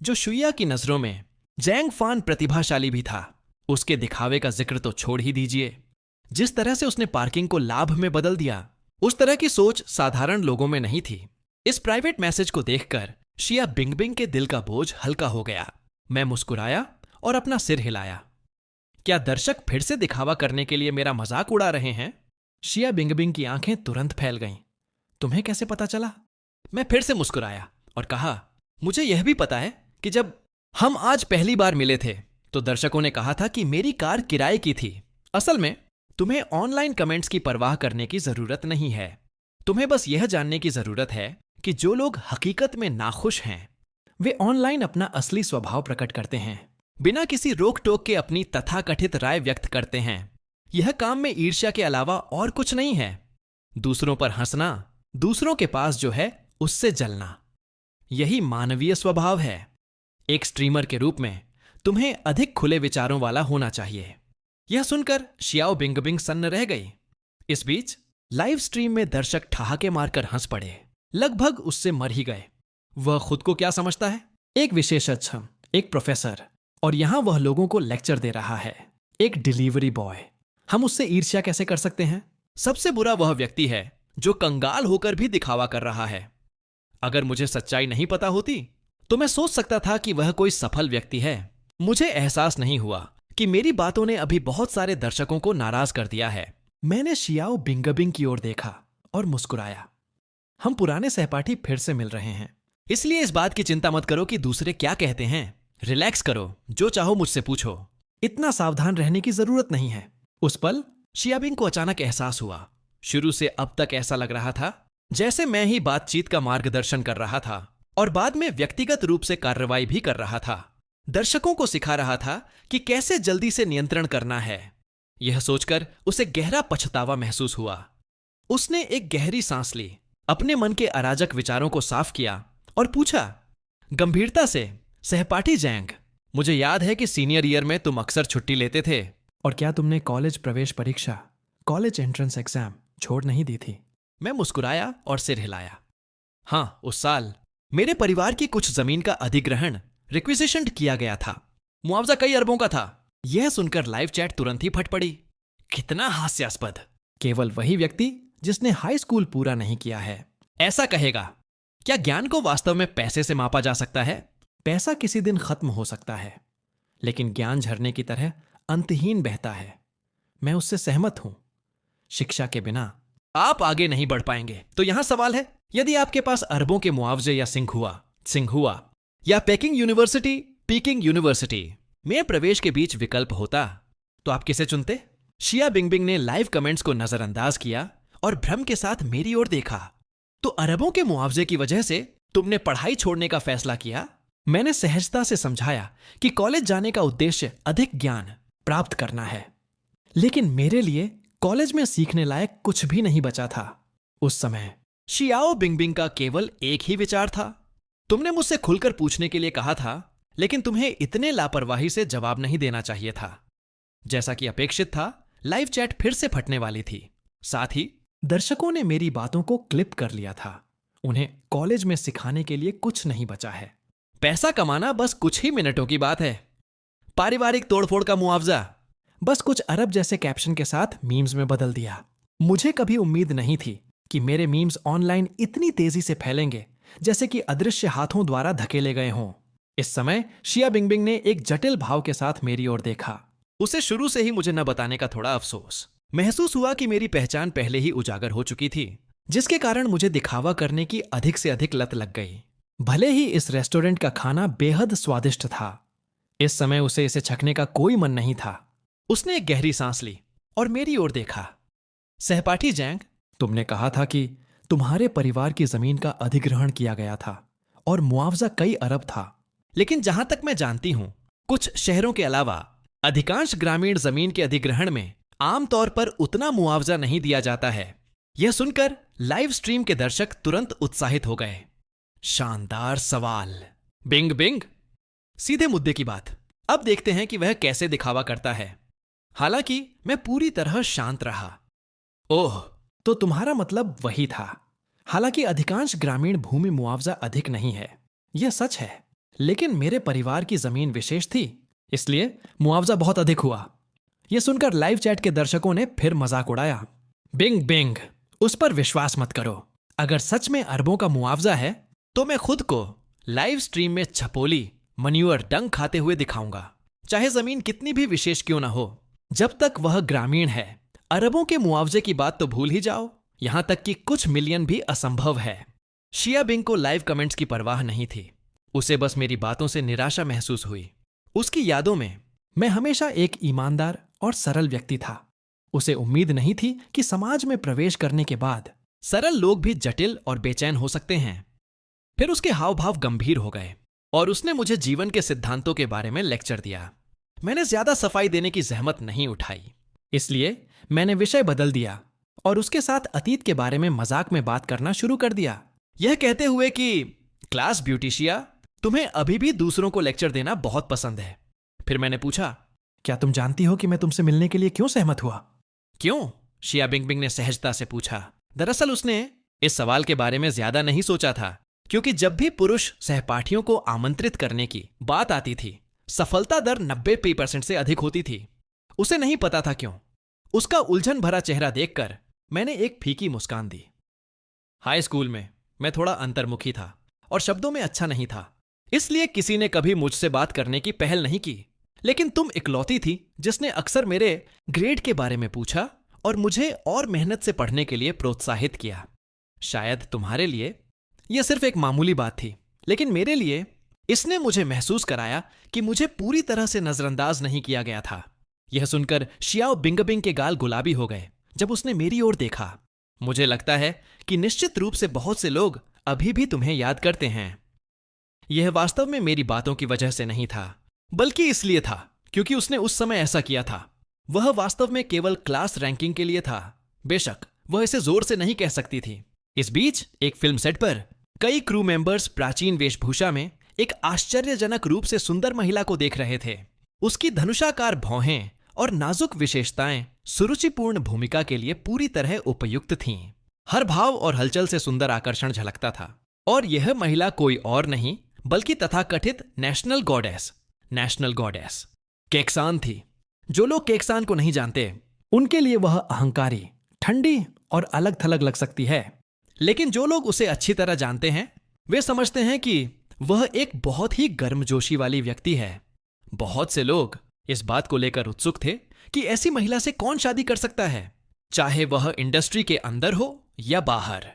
[SPEAKER 1] जो शुया की नजरों में जैंग फान प्रतिभाशाली भी था, उसके दिखावे का जिक्र तो छोड़ ही दीजिए। जिस तरह से उसने पार्किंग को लाभ में बदल दिया, उस तरह की सोच साधारण लोगों में नहीं थी। इस प्राइवेट मैसेज को देखकर शिया बिंगबिंग के दिल का बोझ हल्का हो गया। मैं मुस्कुराया और अपना सिर हिलाया। क्या दर्शक फिर से दिखावा करने के लिए मेरा मजाक उड़ा रहे हैं? शिया बिंगबिंग की आंखें तुरंत फैल गईं। तुम्हें कैसे पता चला? मैं फिर से मुस्कुराया और कहा, मुझे यह भी पता है कि जब हम आज पहली बार मिले थे तो दर्शकों ने कहा था कि मेरी कार किराए की थी। असल में तुम्हें ऑनलाइन कमेंट्स की परवाह करने की जरूरत नहीं है। तुम्हें बस यह जानने की जरूरत है कि जो लोग हकीकत में नाखुश हैं, वे ऑनलाइन अपना असली स्वभाव प्रकट करते हैं, बिना किसी रोक टोक के अपनी तथाकथित राय व्यक्त करते हैं। यह काम में ईर्ष्या के अलावा और कुछ नहीं है। दूसरों पर हंसना, दूसरों के पास जो है उससे जलना, यही मानवीय स्वभाव है। एक स्ट्रीमर के रूप में तुम्हें अधिक खुले विचारों वाला होना चाहिए। यह सुनकर शियाओ बिंगबिंग सन्न रह गई। इस बीच लाइव स्ट्रीम में दर्शक ठहाके मारकर हंस पड़े, लगभग उससे मर ही गए। वह खुद को क्या समझता है? एक विशेषज्ञ, एक प्रोफेसर, और यहां वह लोगों को लेक्चर दे रहा है। एक डिलीवरी बॉय। हम उससे ईर्ष्या कैसे कर सकते हैं? सबसे बुरा वह व्यक्ति है जो कंगाल होकर भी दिखावा कर रहा है। अगर मुझे सच्चाई नहीं पता होती तो मैं सोच सकता था कि वह कोई सफल व्यक्ति है। मुझे एहसास नहीं हुआ कि मेरी बातों ने अभी बहुत सारे दर्शकों को नाराज कर दिया है। मैंने शियाओ बिंगबिंग की ओर देखा और मुस्कुराया। हम पुराने सहपाठी फिर से मिल रहे हैं, इसलिए इस बात की चिंता मत करो कि दूसरे क्या कहते हैं। रिलैक्स करो, जो चाहो मुझसे पूछो। इतना सावधान रहने की जरूरत नहीं है। उस पल शियाबिंग को अचानक एहसास हुआ। शुरू से अब तक ऐसा लग रहा था जैसे मैं ही बातचीत का मार्गदर्शन कर रहा था और बाद में व्यक्तिगत रूप से कार्रवाई भी कर रहा था। दर्शकों को सिखा रहा था कि कैसे जल्दी से नियंत्रण करना है। यह सोचकर उसे गहरा पछतावा महसूस हुआ। उसने एक गहरी सांस ली, अपने मन के अराजक विचारों को साफ किया और पूछा गंभीरता से, सहपाठी जैंग, मुझे याद है कि सीनियर ईयर में तुम अक्सर छुट्टी लेते थे। और क्या तुमने कॉलेज प्रवेश परीक्षा, कॉलेज एंट्रेंस एग्जाम छोड़ नहीं दी थी? मैं मुस्कुराया और सिर हिलाया। हां, उस साल मेरे परिवार की कुछ जमीन का अधिग्रहण रिक्विजिशन किया गया था। मुआवजा कई अरबों का था। यह सुनकर लाइव चैट तुरंत ही फट पड़ी। कितना हास्यास्पद। केवल वही व्यक्ति जिसने हाई स्कूल पूरा नहीं किया है ऐसा कहेगा। क्या ज्ञान को वास्तव में पैसे से मापा जा सकता है? पैसा किसी दिन खत्म हो सकता है, लेकिन ज्ञान झरने की तरह अंतहीन बहता है। मैं उससे सहमत हूं। शिक्षा के बिना आप आगे नहीं बढ़ पाएंगे। तो यहां सवाल है, यदि आपके पास अरबों के मुआवजे या सिंघुआ या पीकिंग यूनिवर्सिटी में प्रवेश के बीच विकल्प होता तो आप किसे चुनते? शिया बिंगबिंग ने लाइव कमेंट्स को नजरअंदाज किया और भ्रम के साथ मेरी ओर देखा। तो अरबों के मुआवजे की वजह से तुमने पढ़ाई छोड़ने का फैसला किया? मैंने सहजता से समझाया कि कॉलेज जाने का उद्देश्य अधिक ज्ञान प्राप्त करना है, लेकिन मेरे लिए कॉलेज में सीखने लायक कुछ भी नहीं बचा था। उस समय शियाओ बिंगबिंग का केवल एक ही विचार था। तुमने मुझसे खुलकर पूछने के लिए कहा था, लेकिन तुम्हें इतने लापरवाही से जवाब नहीं देना चाहिए था। जैसा कि अपेक्षित था, लाइव चैट फिर से फटने वाली थी। साथ ही दर्शकों ने मेरी बातों को क्लिप कर लिया था। उन्हें कॉलेज में सिखाने के लिए कुछ नहीं बचा है। पैसा कमाना बस कुछ ही मिनटों की बात है। पारिवारिक तोड़फोड़ का मुआवजा बस कुछ अरब जैसे कैप्शन के साथ मीम्स में बदल दिया। मुझे कभी उम्मीद नहीं थी कि मेरे मीम्स ऑनलाइन इतनी तेजी से फैलेंगे, जैसे कि अदृश्य हाथों द्वारा धकेले गए हों। इस समय शिया बिंगबिंग ने एक जटिल भाव के साथ मेरी ओर देखा। उसे शुरू से ही मुझे न बताने का थोड़ा अफसोस महसूस हुआ कि मेरी पहचान पहले ही उजागर हो चुकी थी, जिसके कारण मुझे दिखावा करने की अधिक से अधिक लत लग गई। भले ही इस रेस्टोरेंट का खाना बेहद स्वादिष्ट था, इस समय उसे इसे छकने का कोई मन नहीं था। उसने एक गहरी सांस ली और मेरी ओर देखा। सहपाठी जैंग, तुमने कहा था कि तुम्हारे परिवार की जमीन का अधिग्रहण किया गया था और मुआवजा कई अरब था, लेकिन जहां तक मैं जानती हूं, कुछ शहरों के अलावा अधिकांश ग्रामीण जमीन के अधिग्रहण में आमतौर पर उतना मुआवजा नहीं दिया जाता है। यह सुनकर लाइव स्ट्रीम के दर्शक तुरंत उत्साहित हो गए। शानदार सवाल बिंग बिंग। सीधे मुद्दे की बात। अब देखते हैं कि वह कैसे दिखावा करता है। हालांकि मैं पूरी तरह शांत रहा। ओह, तो तुम्हारा मतलब वही था। हालांकि अधिकांश ग्रामीण भूमि मुआवजा अधिक नहीं है, यह सच है, लेकिन मेरे परिवार की जमीन विशेष थी, इसलिए मुआवजा बहुत अधिक हुआ। यह सुनकर लाइव चैट के दर्शकों ने फिर मजाक उड़ाया। बिंग बिंग, उस पर विश्वास मत करो। अगर सच में अरबों का मुआवजा है तो मैं खुद को लाइव स्ट्रीम में छपोली मन्यूअर डंक खाते हुए दिखाऊंगा, चाहे जमीन कितनी भी विशेष क्यों ना हो। जब तक वह ग्रामीण है, अरबों के मुआवजे की बात तो भूल ही जाओ। यहां तक कि कुछ मिलियन भी असंभव है। शिया बिंग को लाइव कमेंट्स की परवाह नहीं थी। उसे बस मेरी बातों से निराशा महसूस हुई। उसकी यादों में मैं हमेशा एक ईमानदार और सरल व्यक्ति था। उसे उम्मीद नहीं थी कि समाज में प्रवेश करने के बाद सरल लोग भी जटिल और बेचैन हो सकते हैं। फिर उसके हाव भाव गंभीर हो गए और उसने मुझे जीवन के सिद्धांतों के बारे में लेक्चर दिया। मैंने ज्यादा सफाई देने की जहमत नहीं उठाई, इसलिए मैंने विषय बदल दिया और उसके साथ अतीत के बारे में मजाक में बात करना शुरू कर दिया, यह कहते हुए कि क्लास ब्यूटिशिया, तुम्हें अभी भी दूसरों को लेक्चर देना बहुत पसंद है। फिर मैंने पूछा, क्या तुम जानती हो कि मैं तुमसे मिलने के लिए क्यों सहमत हुआ? क्यों? शिया बिंगबिंग ने सहजता से पूछा। दरअसल उसने इस सवाल के बारे में ज्यादा नहीं सोचा था, क्योंकि जब भी पुरुष सहपाठियों को आमंत्रित करने की बात आती थी, सफलता दर 90% से अधिक होती थी। उसे नहीं पता था क्यों। उसका उलझन भरा चेहरा देखकर मैंने एक फीकी मुस्कान दी। हाई स्कूल में मैं थोड़ा अंतर्मुखी था और शब्दों में अच्छा नहीं था, इसलिए किसी ने कभी मुझसे बात करने की पहल नहीं की। लेकिन तुम इकलौती थी जिसने अक्सर मेरे ग्रेड के बारे में पूछा और मुझे और मेहनत से पढ़ने के लिए प्रोत्साहित किया। शायद तुम्हारे लिए यह सिर्फ एक मामूली बात थी, लेकिन मेरे लिए इसने मुझे महसूस कराया कि मुझे पूरी तरह से नजरअंदाज नहीं किया गया था। यह सुनकर शियाओ बिंगबिंग के गाल गुलाबी हो गए जब उसने मेरी ओर देखा। मुझे लगता है कि निश्चित रूप से बहुत से लोग अभी भी तुम्हें याद करते हैं। यह वास्तव में मेरी बातों की वजह से नहीं था, बल्कि इसलिए था क्योंकि उसने उस समय ऐसा किया था। वह वास्तव में केवल क्लास रैंकिंग के लिए था। बेशक वह इसे जोर से नहीं कह सकती थी। इस बीच एक फिल्म सेट पर कई क्रू मेंबर्स प्राचीन वेशभूषा में एक आश्चर्यजनक रूप से सुंदर महिला को देख रहे थे। उसकी धनुषाकार भौहें और नाजुक विशेषताएं सुरुचिपूर्ण भूमिका के लिए पूरी तरह उपयुक्त थीं। हर भाव और हलचल से सुंदर आकर्षण झलकता था। और यह महिला कोई और नहीं बल्कि तथाकथित नेशनल गॉडेस केक्सान थी। जो लोग केक्सान को नहीं जानते, उनके लिए वह अहंकारी, ठंडी और अलग थलग लग सकती है। लेकिन जो लोग उसे अच्छी तरह जानते हैं, वे समझते हैं कि वह एक बहुत ही गर्मजोशी वाली व्यक्ति है। बहुत से लोग इस बात को लेकर उत्सुक थे कि ऐसी महिला से कौन शादी कर सकता है, चाहे वह इंडस्ट्री के अंदर हो या बाहर।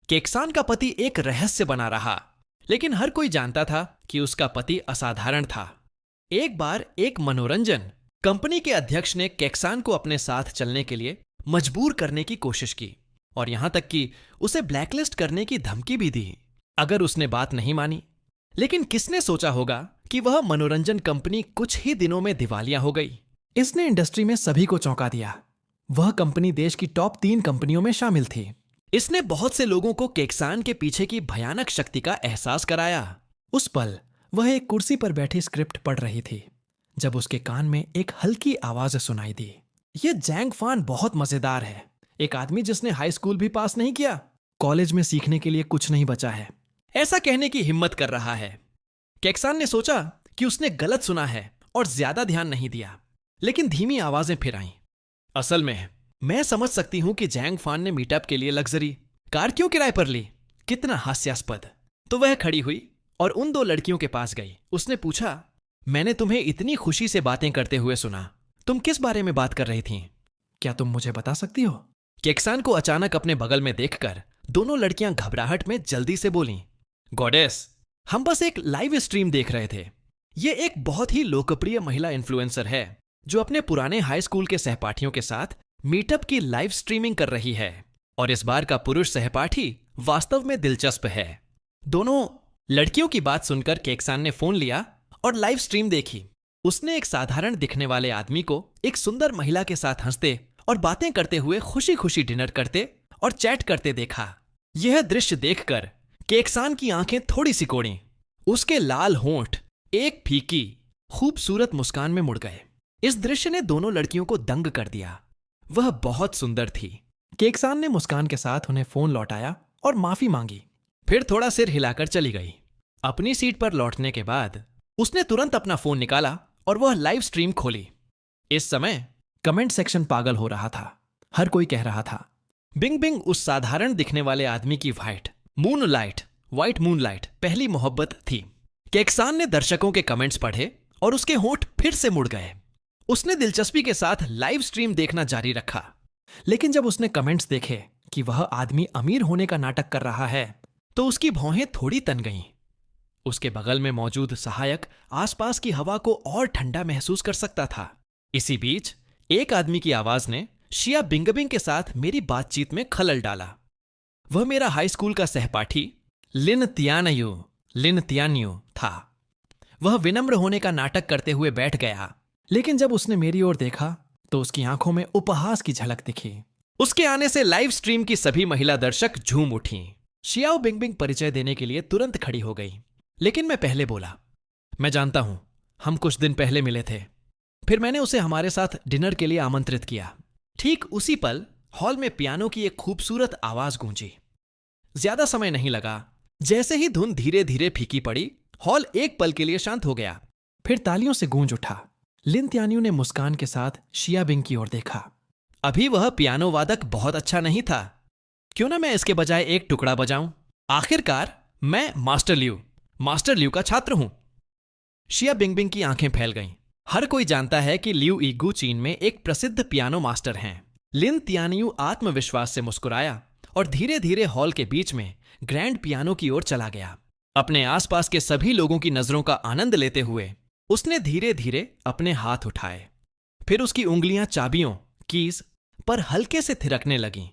[SPEAKER 1] केक्सान का पति एक रहस्य बना रहा, लेकिन हर कोई जानता था कि उसका पति असाधारण था। एक बार एक मनोरंजन कंपनी के अध्यक्ष ने केक्सान को अपने साथ चलने के लिए मजबूर करने की कोशिश की और यहां तक कि उसे ब्लैकलिस्ट करने की धमकी भी दी अगर उसने बात नहीं मानी। लेकिन किसने सोचा होगा कि वह मनोरंजन कंपनी कुछ ही दिनों में दिवालिया हो गई। इसने इंडस्ट्री में सभी को चौंका दिया। वह कंपनी देश की टॉप 3 कंपनियों में शामिल थी। इसने बहुत से लोगों को केक्सान के पीछे की भयानक शक्ति का एहसास कराया। उस पल वह एक कुर्सी पर बैठी स्क्रिप्ट पढ़ रही थी जब उसके कान में एक हल्की आवाज सुनाई दी। यह जैंग फान बहुत मजेदार है। एक आदमी जिसने हाई स्कूल भी पास नहीं किया, कॉलेज में सीखने के लिए कुछ नहीं बचा है, ऐसा कहने की हिम्मत कर रहा है। केक्सान ने सोचा कि उसने गलत सुना है और ज्यादा ध्यान नहीं दिया, लेकिन धीमी आवाजें फिर आईं। असल में मैं समझ सकती हूं कि जैंग फान ने मीटअप के लिए लग्जरी कार क्यों किराए पर ली। कितना हास्यास्पद। तो वह खड़ी हुई और उन 2 लड़कियों के पास गई। उसने पूछा, मैंने तुम्हें इतनी खुशी से बातें करते हुए सुना, तुम किस बारे में बात कर रही थीं? क्या तुम मुझे बता सकती हो? केक्सान को अचानक अपने बगल में देखकर दोनों लड़कियां घबराहट में जल्दी से बोलीं, गॉडेस, हम बस एक लाइव स्ट्रीम देख रहे थे। ये एक बहुत ही लोकप्रिय महिला इन्फ्लुएंसर है जो अपने पुराने हाई स्कूल के सहपाठियों के साथ मीटअप की लाइव स्ट्रीमिंग कर रही है और इस बार का पुरुष सहपाठी वास्तव में दिलचस्प है। दोनों लड़कियों की बात सुनकर केक्सान ने फोन लिया और लाइव स्ट्रीम देखी। उसने एक साधारण दिखने वाले आदमी को एक सुंदर महिला के साथ हंसते और बातें करते हुए खुशी खुशी डिनर करते और चैट करते देखा। यह दृश्य देखकर केक्सान की आंखें थोड़ी सिकोड़ी। उसके लाल होंठ एक फीकी खूबसूरत मुस्कान में मुड़ गए। इस दृश्य ने दोनों लड़कियों को दंग कर दिया। वह बहुत सुंदर थी। केक्सान ने मुस्कान के साथ उन्हें फोन लौटाया और माफी मांगी, फिर थोड़ा सिर हिलाकर चली गई। अपनी सीट पर लौटने के बाद उसने तुरंत अपना फोन निकाला और वह लाइव स्ट्रीम खोली। इस समय कमेंट सेक्शन पागल हो रहा था। हर कोई कह रहा था, बिंग बिंग उस साधारण दिखने वाले आदमी की व्हाइट मूनलाइट पहली मोहब्बत थी। केक्सान ने दर्शकों के कमेंट्स पढ़े और उसके होंठ फिर से मुड़ गए। उसने दिलचस्पी के साथ लाइव स्ट्रीम देखना जारी रखा, लेकिन जब उसने कमेंट्स देखे कि वह आदमी अमीर होने का नाटक कर रहा है तो उसकी भौहें थोड़ी तन गईं। उसके बगल में मौजूद सहायक आसपास की हवा को और ठंडा महसूस कर सकता था। इसी बीच एक आदमी की आवाज ने शिया बिंगबिंग के साथ मेरी बातचीत में खलल डाला। वह मेरा हाई स्कूल का सहपाठी लिन तियान्यू था। वह विनम्र होने का नाटक करते हुए बैठ गया, लेकिन जब उसने मेरी ओर देखा तो उसकी आंखों में उपहास की झलक दिखी। उसके आने से लाइव स्ट्रीम की सभी महिला दर्शक झूम उठीं। शियाओ बिंगबिंग परिचय देने के लिए तुरंत खड़ी हो गई, लेकिन मैं पहले बोला, मैं जानता हूं, हम कुछ दिन पहले मिले थे। फिर मैंने उसे हमारे साथ डिनर के लिए आमंत्रित किया। ठीक उसी पल हॉल में पियानो की एक खूबसूरत आवाज गूंजी। ज्यादा समय नहीं लगा। जैसे ही धुन धीरे धीरे फीकी पड़ी, हॉल एक पल के लिए शांत हो गया। फिर तालियों से गूंज उठा। लिन त्यान्यू ने मुस्कान के साथ शिया बिंग की ओर देखा। अभी वह पियानो वादक बहुत अच्छा नहीं था। क्यों ना मैं इसके बजाय एक टुकड़ा बजाऊं? आखिरकार मैं मास्टर ल्यू का छात्र हूं। शिया बिंगबिंग की आंखें फैल गईं। हर कोई जानता है कि ल्यू ईगू चीन में एक प्रसिद्ध पियानो मास्टर हैं। लिन त्यान्यू आत्मविश्वास से मुस्कुराया और धीरे धीरे हॉल के बीच में ग्रैंड पियानो की ओर चला गया। अपने आसपास के सभी लोगों की नजरों का आनंद लेते हुए उसने धीरे धीरे अपने हाथ उठाए। फिर उसकी उंगलियां चाबियों कीज पर हल्के से थिरकने लगीं,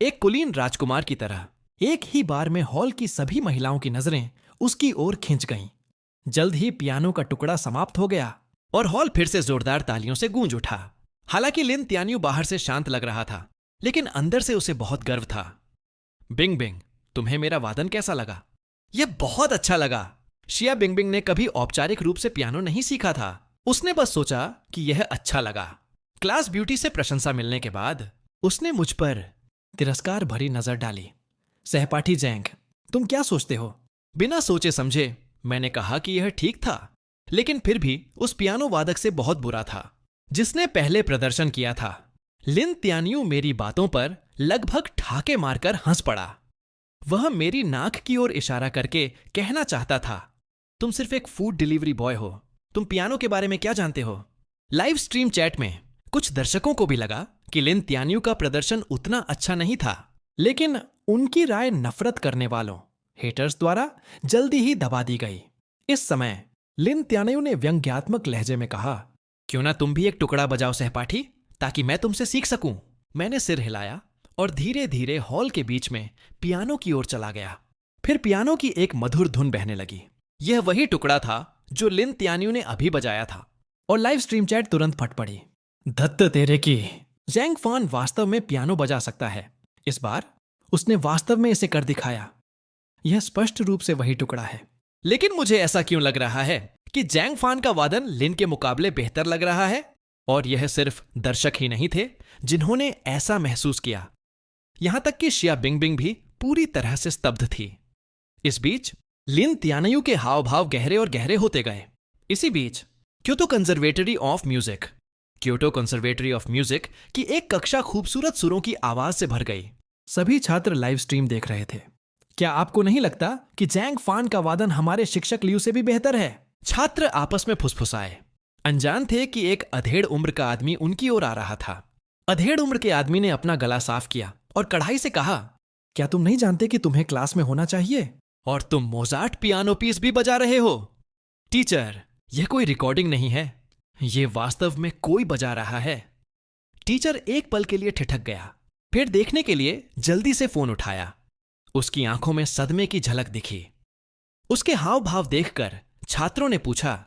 [SPEAKER 1] एक कुलीन राजकुमार की तरह। एक ही बार में हॉल की सभी महिलाओं की नजरें उसकी ओर खिंच गईं। जल्द ही पियानो का टुकड़ा समाप्त हो गया और हॉल फिर से जोरदार तालियों से गूंज उठा। हालांकि लिन त्यान्यू बाहर से शांत लग रहा था, लेकिन अंदर से उसे बहुत गर्व था। बिंग बिंग, तुम्हें मेरा वादन कैसा लगा? यह बहुत अच्छा लगा। शिया बिंगबिंग ने कभी औपचारिक रूप से पियानो नहीं सीखा था। उसने बस सोचा कि यह अच्छा लगा। क्लास ब्यूटी से प्रशंसा मिलने के बाद उसने मुझ पर तिरस्कार भरी नजर डाली। सहपाठी जैंग, तुम क्या सोचते हो? बिना सोचे समझे मैंने कहा कि यह ठीक था, लेकिन फिर भी उस पियानो वादक से बहुत बुरा था जिसने पहले प्रदर्शन किया था। लिन त्यान्यू मेरी बातों पर लगभग ठाके मारकर हंस पड़ा। वह मेरी नाक की ओर इशारा करके कहना चाहता था, तुम सिर्फ एक फूड डिलीवरी बॉय हो, तुम पियानो के बारे में क्या जानते हो? लाइव स्ट्रीम चैट में कुछ दर्शकों को भी लगा कि लिन त्यान्यू का प्रदर्शन उतना अच्छा नहीं था, लेकिन उनकी राय नफरत करने वालों हेटर्स द्वारा जल्दी ही दबा दी गई। इस समय लिन त्यानेयू ने व्यंग्यात्मक लहजे में कहा, क्यों ना तुम भी एक टुकड़ा बजाओ सहपाठी, ताकि मैं तुमसे सीख सकूं। मैंने सिर हिलाया और धीरे धीरे हॉल के बीच में पियानो की ओर चला गया। फिर पियानो की एक मधुर धुन बहने लगी। यह वही टुकड़ा था जो लिन त्यानियू ने अभी बजाया था और लाइव स्ट्रीम चैट तुरंत फट पड़ी। धत्त तेरे की, जैंग फान वास्तव में पियानो बजा सकता है। इस बार उसने वास्तव में इसे कर दिखाया। यह स्पष्ट रूप से वही टुकड़ा है। लेकिन मुझे ऐसा क्यों लग रहा है कि जैंग फान का वादन लिन के मुकाबले बेहतर लग रहा है? और यह सिर्फ दर्शक ही नहीं थे जिन्होंने ऐसा महसूस किया। यहां तक कि शिया बिंगबिंग भी पूरी तरह से स्तब्ध थी। इस बीच लिन त्यानेयू के हाव भाव गहरे और गहरे होते गए। इसी बीच क्योटो कंजर्वेटरी ऑफ म्यूजिक की एक कक्षा खूबसूरत सुरों की आवाज से भर गई। सभी छात्र लाइव स्ट्रीम देख रहे थे। क्या आपको नहीं लगता कि जैंग फान का वादन हमारे शिक्षक लियू से भी बेहतर है? छात्र आपस में फुसफुसाए। अनजान थे कि एक अधेड़ उम्र का आदमी उनकी ओर आ रहा था। अधेड़ उम्र के आदमी ने अपना गला साफ किया और कड़ाई से कहा, क्या तुम नहीं जानते कि तुम्हें क्लास में होना चाहिए? और तुम मोजार्ट पियानो पीस भी बजा रहे हो? टीचर, यह कोई रिकॉर्डिंग नहीं है, यह वास्तव में कोई बजा रहा है। टीचर एक पल के लिए ठिठक गया, फिर देखने के लिए जल्दी से फोन उठाया। उसकी आंखों में सदमे की झलक दिखी। उसके हाव भाव देखकर छात्रों ने पूछा,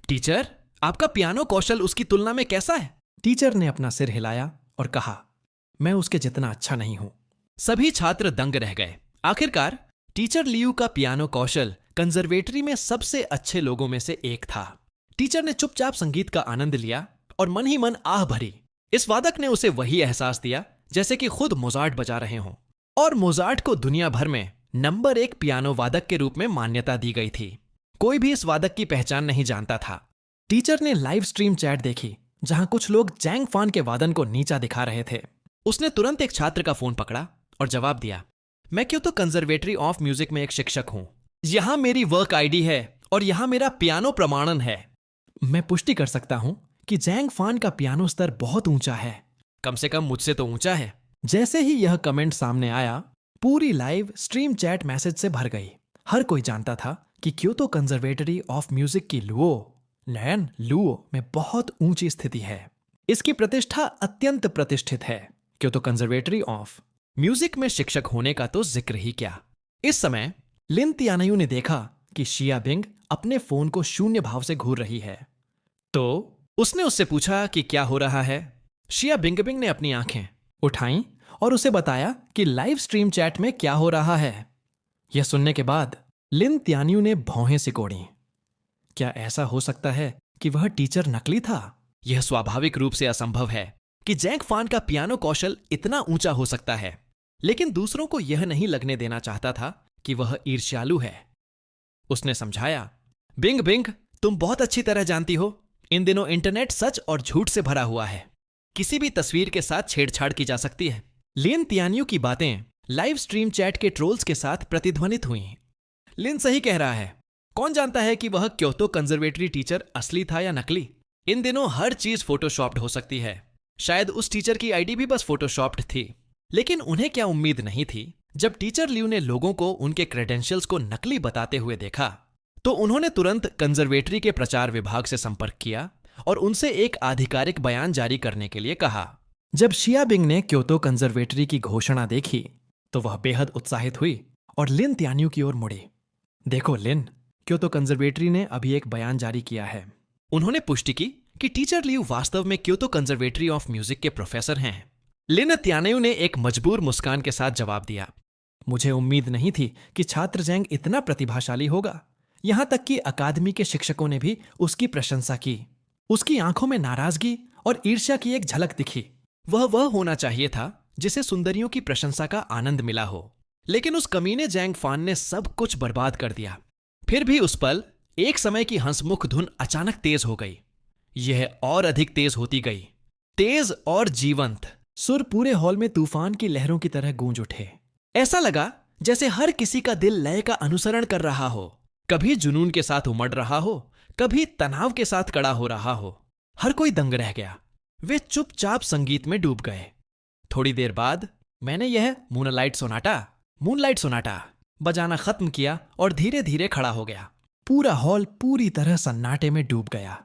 [SPEAKER 1] टीचर, आपका पियानो कौशल उसकी तुलना में कैसा है? टीचर ने अपना सिर हिलाया और कहा, मैं उसके जितना अच्छा नहीं हूं। सभी छात्र दंग रह गए। आखिरकार टीचर लियू का पियानो कौशल कंजर्वेटरी में सबसे अच्छे लोगों में से एक था। टीचर ने चुपचाप संगीत का आनंद लिया और मन ही मन आह भरी। इस वादक ने उसे वही एहसास दिया जैसे कि खुद मोजार्ट बजा रहे हों। और मोजार्ट को दुनिया भर में नंबर 1 पियानो वादक के रूप में मान्यता दी गई थी। कोई भी इस वादक की पहचान नहीं जानता था। टीचर ने लाइव स्ट्रीम चैट देखी जहां कुछ लोग जैंग फान के वादन को नीचा दिखा रहे थे। उसने तुरंत एक छात्र का फोन पकड़ा और जवाब दिया, मैं क्योटो कंजर्वेटरी ऑफ म्यूजिक में एक शिक्षक हूं। यहां मेरी वर्क आईडी है और यहां मेरा पियानो प्रमाणन है। मैं पुष्टि कर सकता हूं कि जैंग फान का पियानो स्तर बहुत ऊंचा है, कम से कम मुझसे तो ऊंचा है। जैसे ही यह कमेंट सामने आया, पूरी लाइव स्ट्रीम चैट मैसेज से भर गई। हर कोई जानता था कि क्योटो कंजर्वेटरी ऑफ म्यूजिक की लुओ में बहुत ऊंची स्थिति है। इसकी प्रतिष्ठा अत्यंत प्रतिष्ठित है। क्योटो कंजर्वेटरी ऑफ म्यूजिक में शिक्षक होने का तो जिक्र ही क्या। इस समय लिन त्यानेयू ने देखा कि शिया बिंग अपने फोन को शून्य भाव से घूर रही है। तो उसने उससे पूछा कि क्या हो रहा है। शिया बिंगबिंग ने अपनी आंखें उठाईं और उसे बताया कि लाइव स्ट्रीम चैट में क्या हो रहा है। यह सुनने के बाद लिन त्यानेयू ने भौहें सिकोड़ी। क्या ऐसा हो सकता है कि वह टीचर नकली था? यह स्वाभाविक रूप से असंभव है कि जैंग फान का पियानो कौशल इतना ऊंचा हो सकता है, लेकिन दूसरों को यह नहीं लगने देना चाहता था कि वह ईर्ष्यालु है। उसने समझाया, बिंग, तुम बहुत अच्छी तरह जानती हो, इन दिनों इंटरनेट सच और झूठ से भरा हुआ है। किसी भी तस्वीर के साथ छेड़छाड़ की जा सकती है। लिन त्यानेयू की बातें लाइव स्ट्रीम चैट के ट्रोल्स के साथ प्रतिध्वनित हुई। लिन सही कह रहा है। कौन जानता है कि वह क्योटो कंजर्वेटरी टीचर असली था या नकली? इन दिनों हर चीज फोटोशॉप्ड हो सकती है। शायद उस टीचर की आईडी भी बस फोटोशॉप्ड थी। लेकिन उन्हें क्या उम्मीद नहीं थी, जब टीचर लियू ने लोगों को उनके क्रेडेंशियल्स को नकली बताते हुए देखा, तो उन्होंने तुरंत कंजर्वेटरी के प्रचार विभाग से संपर्क किया और उनसे एक आधिकारिक बयान जारी करने के लिए कहा। जब शिया बिंग ने क्योटो कंजर्वेटरी की घोषणा देखी तो वह बेहद उत्साहित हुई और लिन त्यानेयू की ओर मुड़ी। देखो लिन, क्योटो कंजर्वेटरी ने अभी एक बयान जारी किया है। उन्होंने पुष्टि की कि टीचर लियू वास्तव में क्योटो कंजर्वेटरी ऑफ म्यूजिक के प्रोफेसर हैं। लिन त्यानेयू ने एक मजबूर मुस्कान के साथ जवाब दिया, मुझे उम्मीद नहीं थी कि छात्र जैंग इतना प्रतिभाशाली होगा। यहां तक कि अकादमी के शिक्षकों ने भी उसकी प्रशंसा की। उसकी आंखों में नाराजगी और ईर्ष्या की एक झलक दिखी। वह होना चाहिए था जिसे सुंदरियों की प्रशंसा का आनंद मिला हो। लेकिन उस कमीने जैंग फान ने सब कुछ बर्बाद कर दिया। फिर भी उस पल एक समय की हंसमुख धुन अचानक तेज हो गई। यह और अधिक तेज होती गई, तेज और जीवंत। सुर पूरे हॉल में तूफान की लहरों की तरह गूंज उठे। ऐसा लगा जैसे हर किसी का दिल लय का अनुसरण कर रहा हो, कभी जुनून के साथ उमड़ रहा हो, कभी तनाव के साथ कड़ा हो रहा हो। हर कोई दंग रह गया। वे चुपचाप संगीत में डूब गए। थोड़ी देर बाद मैंने यह मूनलाइट सोनाटा मूनलाइट सोनाटा बजाना खत्म किया और धीरे धीरे खड़ा हो गया। पूरा हॉल पूरी तरह सन्नाटे में डूब गया।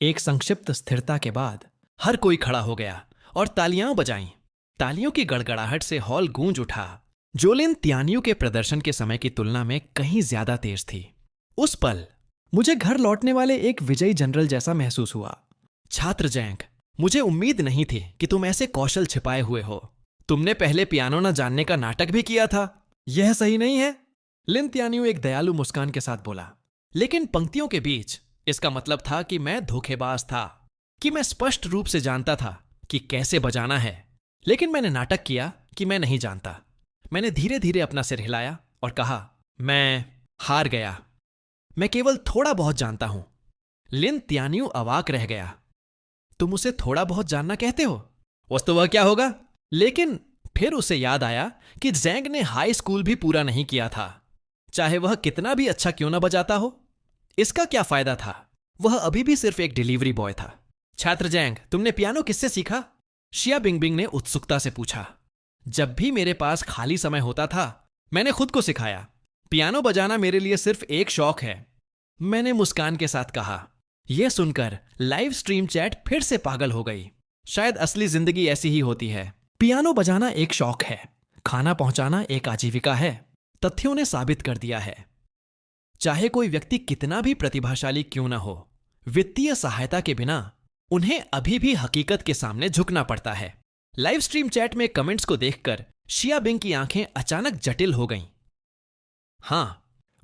[SPEAKER 1] एक संक्षिप्त स्थिरता के बाद हर कोई खड़ा हो गया और तालियां बजाईं। तालियों की गड़गड़ाहट से हॉल गूंज उठा, जो लिन तियानियों के प्रदर्शन के समय की तुलना में कहीं ज्यादा तेज थी। उस पल मुझे घर लौटने वाले एक विजयी जनरल जैसा महसूस हुआ। छात्र जैंग, मुझे उम्मीद नहीं थी कि तुम ऐसे कौशल छिपाए हुए हो। तुमने पहले पियानो न जानने का नाटक भी किया था। यह सही नहीं है, लिन तियानियो एक दयालु मुस्कान के साथ बोला। लेकिन पंक्तियों के बीच इसका मतलब था कि मैं धोखेबाज था, कि मैं स्पष्ट रूप से जानता था कि कैसे बजाना है, लेकिन मैंने नाटक किया कि मैं नहीं जानता। मैंने धीरे धीरे अपना सिर हिलाया और कहा, मैं हार गया। मैं केवल थोड़ा बहुत जानता हूं। लिन तियानियो अवाक रह गया। तुम उसे थोड़ा बहुत जानना कहते हो? तो वह क्या होगा? लेकिन फिर उसे याद आया कि जैंग ने हाई स्कूल भी पूरा नहीं किया था, चाहे वह कितना भी अच्छा क्यों ना बजाता हो। इसका क्या फायदा था? वह अभी भी सिर्फ एक डिलीवरी बॉय था। छात्र जैंग, तुमने पियानो किससे सीखा? शिया बिंगबिंग ने उत्सुकता से पूछा। जब भी मेरे पास खाली समय होता था, मैंने खुद को सिखाया। पियानो बजाना मेरे लिए सिर्फ एक शौक है, मैंने मुस्कान के साथ कहा। यह सुनकर लाइव स्ट्रीम चैट फिर से पागल हो गई। शायद असली जिंदगी ऐसी ही होती है। पियानो बजाना एक शौक है, खाना पहुंचाना एक आजीविका है। तथ्यों ने साबित कर दिया है। चाहे कोई व्यक्ति कितना भी प्रतिभाशाली क्यों न हो, वित्तीय सहायता के बिना उन्हें अभी भी हकीकत के सामने झुकना पड़ता है। लाइव स्ट्रीम चैट में कमेंट्स को देखकर शिया बिंग की आंखें अचानक जटिल हो गईं। हां,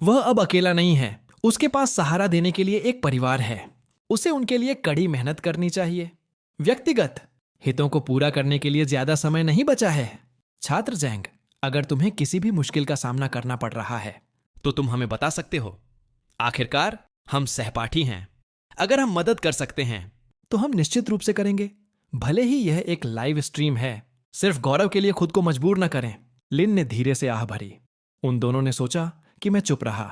[SPEAKER 1] वह अब अकेला नहीं है। उसके पास सहारा देने के लिए एक परिवार है। उसे उनके लिए कड़ी मेहनत करनी चाहिए। व्यक्तिगत हितों को पूरा करने के लिए ज्यादा समय नहीं बचा है। छात्र जैंग, अगर तुम्हें किसी भी मुश्किल का सामना करना पड़ रहा है तो तुम हमें बता सकते हो। आखिरकार हम सहपाठी हैं। अगर हम मदद कर सकते हैं तो हम निश्चित रूप से करेंगे, भले ही यह एक लाइव स्ट्रीम है। सिर्फ गौरव के लिए खुद को मजबूर न करें। लिन ने धीरे से आह भरी। उन दोनों ने सोचा कि मैं चुप रहा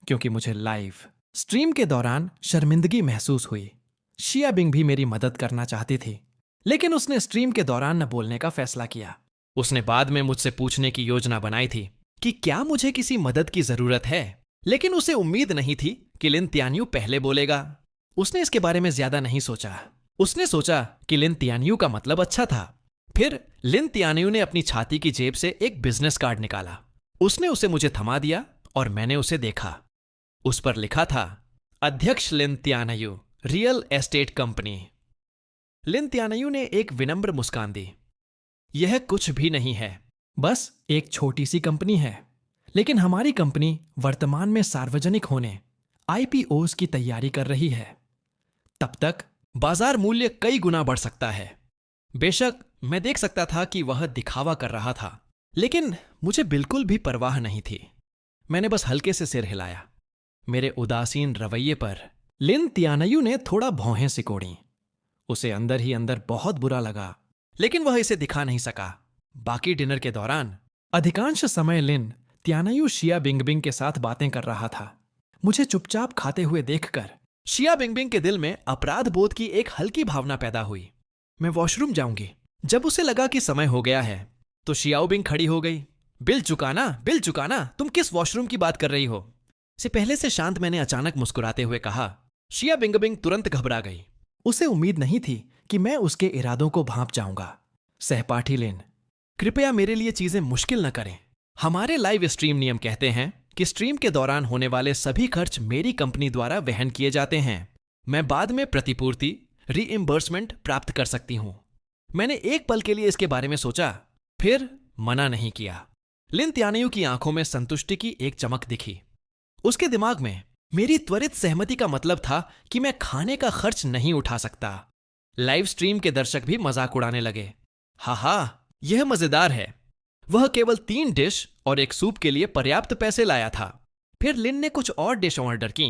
[SPEAKER 1] क्योंकि मुझे लाइव स्ट्रीम के दौरान शर्मिंदगी महसूस हुई। शिया बिंग भी मेरी मदद करना चाहती थी, लेकिन उसने स्ट्रीम के दौरान न बोलने का फैसला किया। उसने बाद में मुझसे पूछने की योजना बनाई थी कि क्या मुझे किसी मदद की जरूरत है, लेकिन उसे उम्मीद नहीं थी कि लिन तियानियो पहले बोलेगा। उसने इसके बारे में ज्यादा नहीं सोचा। उसने सोचा कि लिन तियानियो का मतलब अच्छा था। फिर लिन तियानियो ने अपनी छाती की जेब से एक बिजनेस कार्ड निकाला। उसने उसे मुझे थमा दिया और मैंने उसे देखा। उस पर लिखा था, अध्यक्ष लिन तियानियो, रियल एस्टेट कंपनी। लिन तियानियो ने एक विनम्र मुस्कान दी। यह कुछ भी नहीं है, बस एक छोटी सी कंपनी है, लेकिन हमारी कंपनी वर्तमान में सार्वजनिक होने IPOs की तैयारी कर रही है। तब तक बाजार मूल्य कई गुना बढ़ सकता है। बेशक मैं देख सकता था कि वह दिखावा कर रहा था, लेकिन मुझे बिल्कुल भी परवाह नहीं थी। मैंने बस हल्के से सिर हिलाया। मेरे उदासीन रवैये पर लिन तियानियो ने थोड़ा भौहें सिकोड़ी। उसे अंदर ही अंदर बहुत बुरा लगा, लेकिन वह इसे दिखा नहीं सका। बाकी डिनर के दौरान अधिकांश समय लिन तियानियो शिया बिंगबिंग के साथ बातें कर रहा था। मुझे चुपचाप खाते हुए देखकर शिया बिंगबिंग के दिल में अपराध बोध की एक हल्की भावना पैदा हुई। मैं वॉशरूम जाऊंगी। जब उसे लगा कि समय हो गया है तो शियाओ बिंग खड़ी हो गई। बिल चुकाना, तुम किस वॉशरूम की बात कर रही हो? से पहले से शांत मैंने अचानक मुस्कुराते हुए कहा। शिया बिंगबिंग तुरंत घबरा गई। उसे उम्मीद नहीं थी कि मैं उसके इरादों को भांप जाऊंगा। सहपाठी लिन, कृपया मेरे लिए चीजें मुश्किल न करें। हमारे लाइव स्ट्रीम नियम कहते हैं कि स्ट्रीम के दौरान होने वाले सभी खर्च मेरी कंपनी द्वारा वहन किए जाते हैं। मैं बाद में प्रतिपूर्ति रीइंबर्समेंट प्राप्त कर सकती हूं। मैंने एक पल के लिए इसके बारे में सोचा, फिर मना नहीं किया। लिन तियानियो की आंखों में संतुष्टि की एक चमक दिखी। उसके दिमाग में मेरी त्वरित सहमति का मतलब था कि मैं खाने का खर्च नहीं उठा सकता। लाइव स्ट्रीम के दर्शक भी मजाक उड़ाने लगे। हा, यह मजेदार है। वह केवल 3 डिश और एक सूप के लिए पर्याप्त पैसे लाया था। फिर लिन ने कुछ और डिश ऑर्डर की।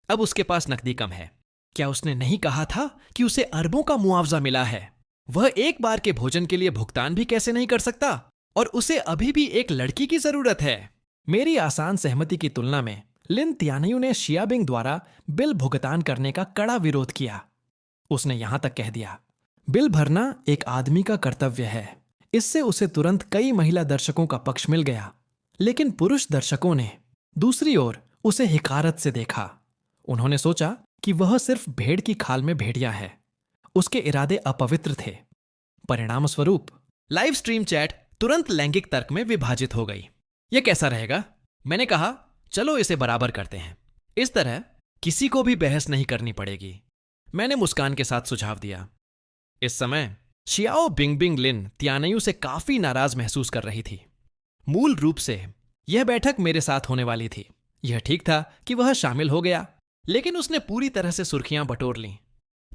[SPEAKER 1] अब उसके पास नकदी कम है। क्या उसने नहीं कहा था कि उसे अरबों का मुआवजा मिला है? वह एक बार के भोजन के लिए भुगतान भी कैसे नहीं कर सकता? और उसे अभी भी एक लड़की की जरूरत है। मेरी आसान सहमति की तुलना में लिन तियानियो ने शिया बिंग द्वारा बिल भुगतान करने का कड़ा विरोध किया। उसने यहां तक कह दिया, बिल भरना एक आदमी का कर्तव्य है। इससे उसे तुरंत कई महिला दर्शकों का पक्ष मिल गया। लेकिन पुरुष दर्शकों ने दूसरी ओर उसे हिकारत से देखा। उन्होंने सोचा कि वह सिर्फ भेड़ की खाल में भेड़िया है। उसके इरादे अपवित्र थे। परिणाम स्वरूप लाइव स्ट्रीम चैट तुरंत लैंगिक तर्क में विभाजित हो गई। यह कैसा रहेगा? मैंने कहा, चलो इसे बराबर करते हैं। इस तरह किसी को भी बहस नहीं करनी पड़ेगी, मैंने मुस्कान के साथ सुझाव दिया। इस समय शियाओ बिंगबिंग लिन त्यानयू से काफी नाराज महसूस कर रही थी। मूल रूप से यह बैठक मेरे साथ होने वाली थी। यह ठीक था कि वह शामिल हो गया, लेकिन उसने पूरी तरह से सुर्खियां बटोर लीं।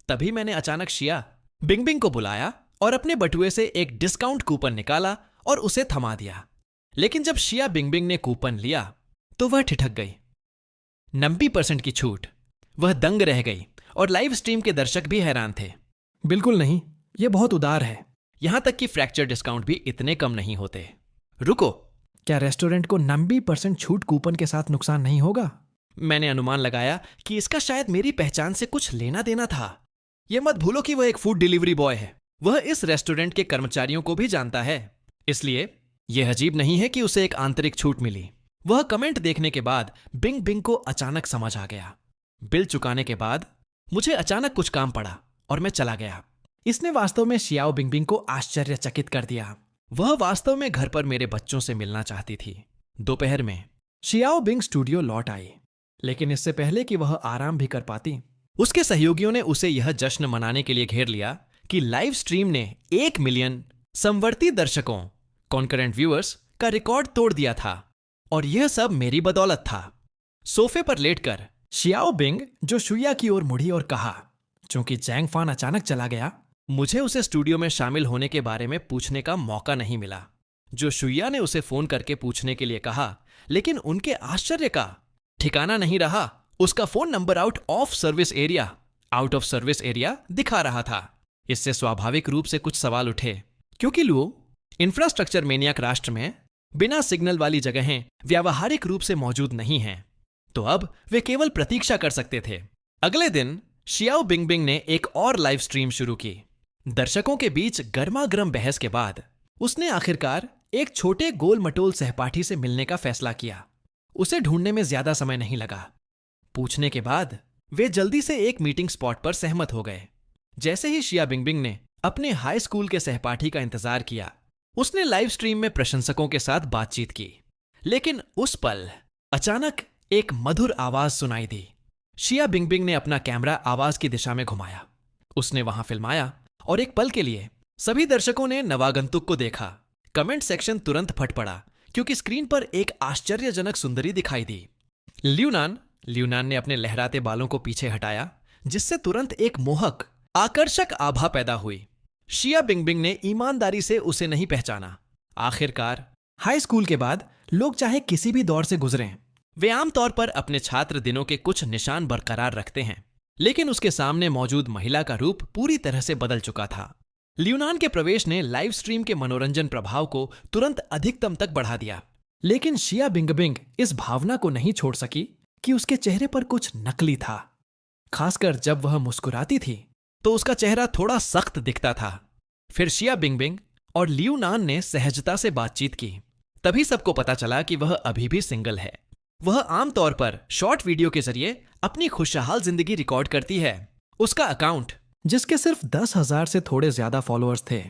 [SPEAKER 1] तभी मैंने अचानक शिया बिंगबिंग को बुलाया और अपने बटुए से एक डिस्काउंट कूपन निकाला और उसे थमा दिया। लेकिन जब शिया बिंगबिंग ने कूपन लिया तो वह ठिठक गई। 90% की छूट। वह दंग रह गई और लाइव स्ट्रीम के दर्शक भी हैरान थे। बिल्कुल नहीं, यह बहुत उदार है। यहां तक कि फ्रैक्चर डिस्काउंट भी इतने कम नहीं होते। रुको, क्या रेस्टोरेंट को 90% छूट कूपन के साथ नुकसान नहीं होगा? मैंने अनुमान लगाया कि इसका शायद मेरी पहचान से कुछ लेना देना था। यह मत भूलो कि वह एक फूड डिलीवरी बॉय है। वह इस रेस्टोरेंट के कर्मचारियों को भी जानता है, इसलिए यह अजीब नहीं है कि उसे एक आंतरिक छूट मिली। वह कमेंट देखने के बाद बिंग बिंग को अचानक समझ आ गया। बिल चुकाने के बाद मुझे अचानक कुछ काम पड़ा और मैं चला गया। इसने वास्तव में शियाओ बिंगबिंग को आश्चर्यचकित कर दिया। वह वास्तव में घर पर मेरे बच्चों से मिलना चाहती थी। दोपहर में शियाओ बिंग स्टूडियो लौट आई, लेकिन इससे पहले कि वह आराम भी कर पाती, उसके सहयोगियों ने उसे यह जश्न मनाने के लिए घेर लिया कि लाइव स्ट्रीम ने 1 मिलियन समवर्ती दर्शकों कॉन्करेंट व्यूअर्स का रिकॉर्ड तोड़ दिया था और यह सब मेरी बदौलत था। सोफे पर लेटकर शियाओ बिंग जो शुया की ओर मुड़ी और कहा, चूंकि जैंग फान अचानक चला गया, मुझे उसे स्टूडियो में शामिल होने के बारे में पूछने का मौका नहीं मिला। जो शुया ने उसे फोन करके पूछने के लिए कहा, लेकिन उनके आश्चर्य का ठिकाना नहीं रहा। उसका phone number out of service area दिखा रहा था। इससे स्वाभाविक रूप से कुछ सवाल उठे, क्योंकि लुओ इंफ्रास्ट्रक्चर मेनियाक राष्ट्र में बिना सिग्नल वाली जगहें व्यावहारिक रूप से मौजूद नहीं हैं, तो अब वे केवल प्रतीक्षा कर सकते थे। अगले दिन शियाओ बिंगबिंग ने एक और लाइव स्ट्रीम शुरू की। दर्शकों के बीच गर्मागर्म बहस के बाद उसने आखिरकार एक छोटे गोल मटोल सहपाठी से मिलने का फैसला किया। उसे ढूंढने में ज्यादा समय नहीं लगा। पूछने के बाद वे जल्दी से एक मीटिंग स्पॉट पर सहमत हो गए। जैसे ही शिया बिंगबिंग ने अपने हाई स्कूल के सहपाठी का इंतजार किया, उसने लाइव स्ट्रीम में प्रशंसकों के साथ बातचीत की। लेकिन उस पल अचानक एक मधुर आवाज सुनाई दी। शिया बिंगबिंग ने अपना कैमरा आवाज की दिशा में घुमाया। उसने वहां फिल्माया और एक पल के लिए सभी दर्शकों ने नवागंतुक को देखा। कमेंट सेक्शन तुरंत फट पड़ा, क्योंकि स्क्रीन पर एक आश्चर्यजनक सुंदरी दिखाई दी। ल्यूनान ने अपने लहराते बालों को पीछे हटाया, जिससे तुरंत एक मोहक आकर्षक आभा पैदा हुई। शिया बिंगबिंग ने ईमानदारी से उसे नहीं पहचाना। आखिरकार हाई स्कूल के बाद लोग चाहे किसी भी दौर से गुजरें, वे आमतौर पर अपने छात्र दिनों के कुछ निशान बरकरार रखते हैं, लेकिन उसके सामने मौजूद महिला का रूप पूरी तरह से बदल चुका था। ल्यूनान के प्रवेश ने लाइव स्ट्रीम के मनोरंजन प्रभाव को तुरंत अधिकतम तक बढ़ा दिया, लेकिन शिया बिंगबिंग इस भावना को नहीं छोड़ सकी कि उसके चेहरे पर कुछ नकली था। खासकर जब वह मुस्कुराती थी तो उसका चेहरा थोड़ा सख्त दिखता था। फिर शिया बिंगबिंग और ल्यूनान ने सहजता से बातचीत की। तभी सबको पता चला कि वह अभी भी सिंगल है। वह आमतौर पर शॉर्ट वीडियो के जरिए अपनी खुशहाल जिंदगी रिकॉर्ड करती है। उसका अकाउंट, जिसके सिर्फ 10,000 से थोड़े ज्यादा फॉलोअर्स थे,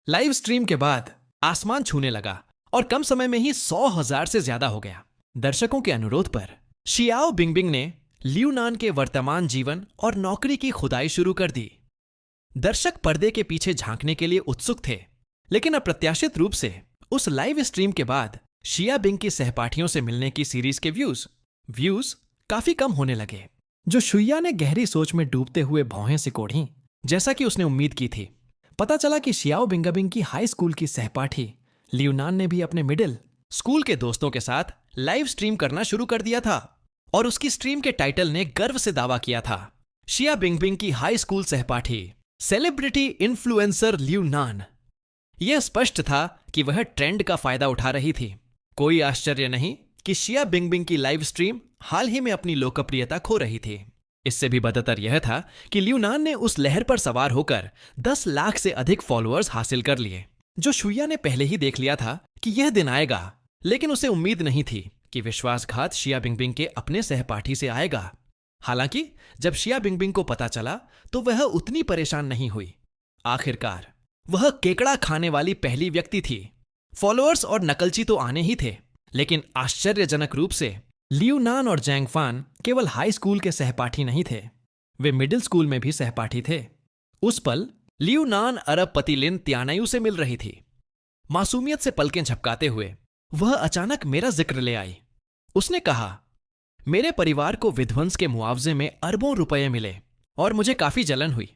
[SPEAKER 1] लाइव स्ट्रीम के बाद आसमान छूने लगा और कम समय में ही 100,000 से ज्यादा हो गया। दर्शकों के अनुरोध पर शियाओ बिंगबिंग ने ल्यूनान के वर्तमान जीवन और नौकरी की खुदाई शुरू कर दी। दर्शक पर्दे के पीछे झांकने के लिए उत्सुक थे, लेकिन अप्रत्याशित रूप से उस लाइव स्ट्रीम के बाद शिया बिंग की सहपाठियों से मिलने की सीरीज के व्यूज काफी कम होने लगे, जो शुया ने गहरी सोच में डूबते हुए भौहें सिकोड़ी, जैसा कि उसने उम्मीद की थी। पता चला कि शियाओ बिंगबिंग की हाई स्कूल की सहपाठी ल्यूनान ने भी अपने मिडिल स्कूल के दोस्तों के साथ लाइव स्ट्रीम करना शुरू कर दिया था, और उसकी स्ट्रीम के टाइटल ने गर्व से दावा किया था, शिया बिंगबिंग की हाई स्कूल सहपाठी सेलिब्रिटी इन्फ्लुएंसर ल्यूनान। यह स्पष्ट था कि वह ट्रेंड का फायदा उठा रही थी। कोई आश्चर्य नहीं कि शिया बिंगबिंग की लाइव स्ट्रीम हाल ही में अपनी लोकप्रियता खो रही थी। इससे भी बदतर यह था कि ल्यूनान ने उस लहर पर सवार होकर 10 लाख से अधिक फॉलोअर्स हासिल कर लिए, जो शुया ने पहले ही देख लिया था कि यह दिन आएगा, लेकिन उसे उम्मीद नहीं थी कि विश्वासघात शिया बिंगबिंग के अपने सहपाठी से आएगा। हालांकि जब शिया बिंगबिंग को पता चला तो वह उतनी परेशान नहीं हुई। आखिरकार वह केकड़ा खाने वाली पहली व्यक्ति थी। फॉलोअर्स और नकलची तो आने ही थे, लेकिन आश्चर्यजनक रूप से लियू नान और जैंग फान केवल हाई स्कूल के सहपाठी नहीं थे, वे मिडिल स्कूल में भी सहपाठी थे। उस पल लियू नान अरबपति लिन त्यानायू से मिल रही थी। मासूमियत से पलकें झपकाते हुए वह अचानक मेरा जिक्र ले आई। उसने कहा, मेरे परिवार को विध्वंस के मुआवजे में अरबों रुपए मिले और मुझे काफी जलन हुई,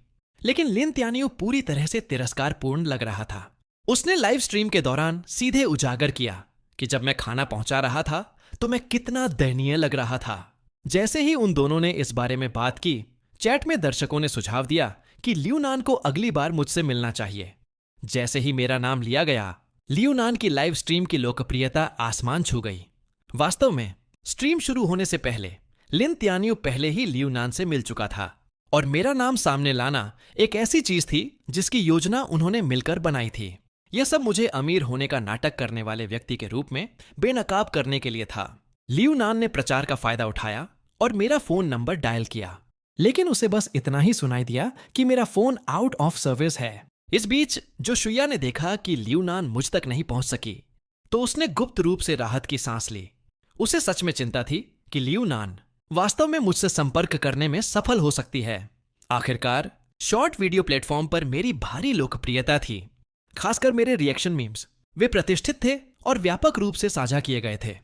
[SPEAKER 1] लेकिन लिन त्यानियो पूरी तरह से तिरस्कारपूर्ण लग रहा था। उसने लाइव स्ट्रीम के दौरान सीधे उजागर किया कि जब मैं खाना पहुंचा रहा था तो मैं कितना दयनीय लग रहा था। जैसे ही उन दोनों ने इस बारे में बात की, चैट में दर्शकों ने सुझाव दिया कि लियू नान को अगली बार मुझसे मिलना चाहिए। जैसे ही मेरा नाम लिया गया, लियू नान की लाइव स्ट्रीम की लोकप्रियता आसमान छू गई। वास्तव में स्ट्रीम शुरू होने से पहले लिन त्यानियो पहले ही लियू नान से मिल चुका था और मेरा नाम सामने लाना एक ऐसी चीज थी जिसकी योजना उन्होंने मिलकर बनाई थी। यह सब मुझे अमीर होने का नाटक करने वाले व्यक्ति के रूप में बेनकाब करने के लिए था। लियू नान ने प्रचार का फायदा उठाया और मेरा फोन नंबर डायल किया, लेकिन उसे बस इतना ही सुनाई दिया कि मेरा फोन आउट ऑफ सर्विस है। इस बीच जो शुया ने देखा कि लियू नान मुझ तक नहीं पहुंच सकी, तो उसने गुप्त रूप से राहत की सांस ली। उसे सच में चिंता थी कि लियू नान वास्तव में मुझसे संपर्क करने में सफल हो सकती है। आखिरकार शॉर्ट वीडियो प्लेटफॉर्म पर मेरी भारी लोकप्रियता थी, खासकर मेरे रिएक्शन मीम्स। वे प्रतिष्ठित थे और व्यापक रूप से साझा किए गए थे।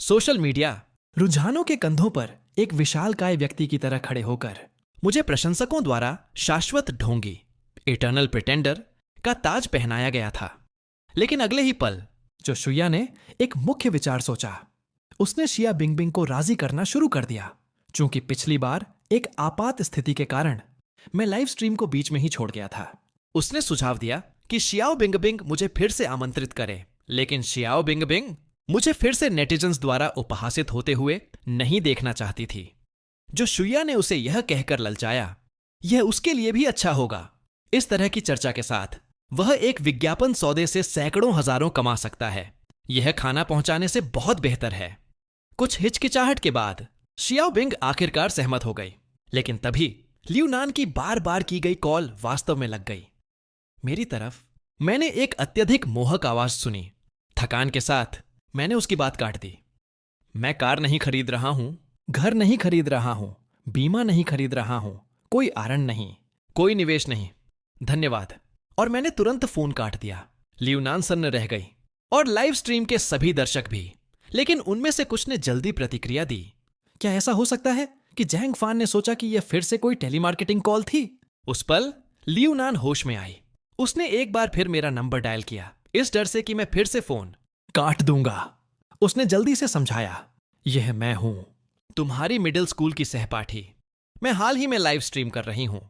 [SPEAKER 1] सोशल मीडिया रुझानों के कंधों पर एक विशालकाय व्यक्ति की तरह खड़े होकर मुझे प्रशंसकों द्वारा शाश्वत ढोंगी, इटर्नल प्रिटेंडर का ताज पहनाया गया था। लेकिन अगले ही पल जो शुया ने एक मुख्य विचार सोचा। उसने शिया बिंगबिंग को राजी करना शुरू कर दिया। चूंकि पिछली बार एक आपात स्थिति के कारण मैं लाइव स्ट्रीम को बीच में ही छोड़ गया था, उसने सुझाव दिया कि शियाओ बिंगबिंग मुझे फिर से आमंत्रित करे। लेकिन शियाओ बिंगबिंग मुझे फिर से नेटिजन्स द्वारा उपहासित होते हुए नहीं देखना चाहती थी। जो शुया ने उसे यह कहकर ललचाया, यह उसके लिए भी अच्छा होगा। इस तरह की चर्चा के साथ वह एक विज्ञापन सौदे से सैकड़ों हजारों कमा सकता है। यह खाना पहुंचाने से बहुत बेहतर है। कुछ हिचकिचाहट के बाद शियाओ बिंग आखिरकार सहमत हो गई, लेकिन तभी लियू नान की बार बार की गई कॉल वास्तव में लग गई। मेरी तरफ मैंने एक अत्यधिक मोहक आवाज सुनी। थकान के साथ मैंने उसकी बात काट दी। मैं कार नहीं खरीद रहा हूं, घर नहीं खरीद रहा हूं, बीमा नहीं खरीद रहा हूं, कोई आरण नहीं, कोई निवेश नहीं, धन्यवाद। और मैंने तुरंत फोन काट दिया। लियू नान सन्न रह गई और लाइव स्ट्रीम के सभी दर्शक भी, लेकिन उनमें से कुछ ने जल्दी प्रतिक्रिया दी। क्या ऐसा हो सकता है कि जैंग फान ने सोचा कि यह फिर से कोई टेलीमार्केटिंग कॉल थी? उस पल लियू नान होश में आई। उसने एक बार फिर मेरा नंबर डायल किया, इस डर से कि मैं फिर से फोन काट दूंगा। उसने जल्दी से समझाया, यह मैं हूं, तुम्हारी मिडिल स्कूल की सहपाठी। मैं हाल ही में लाइव स्ट्रीम कर रही हूं,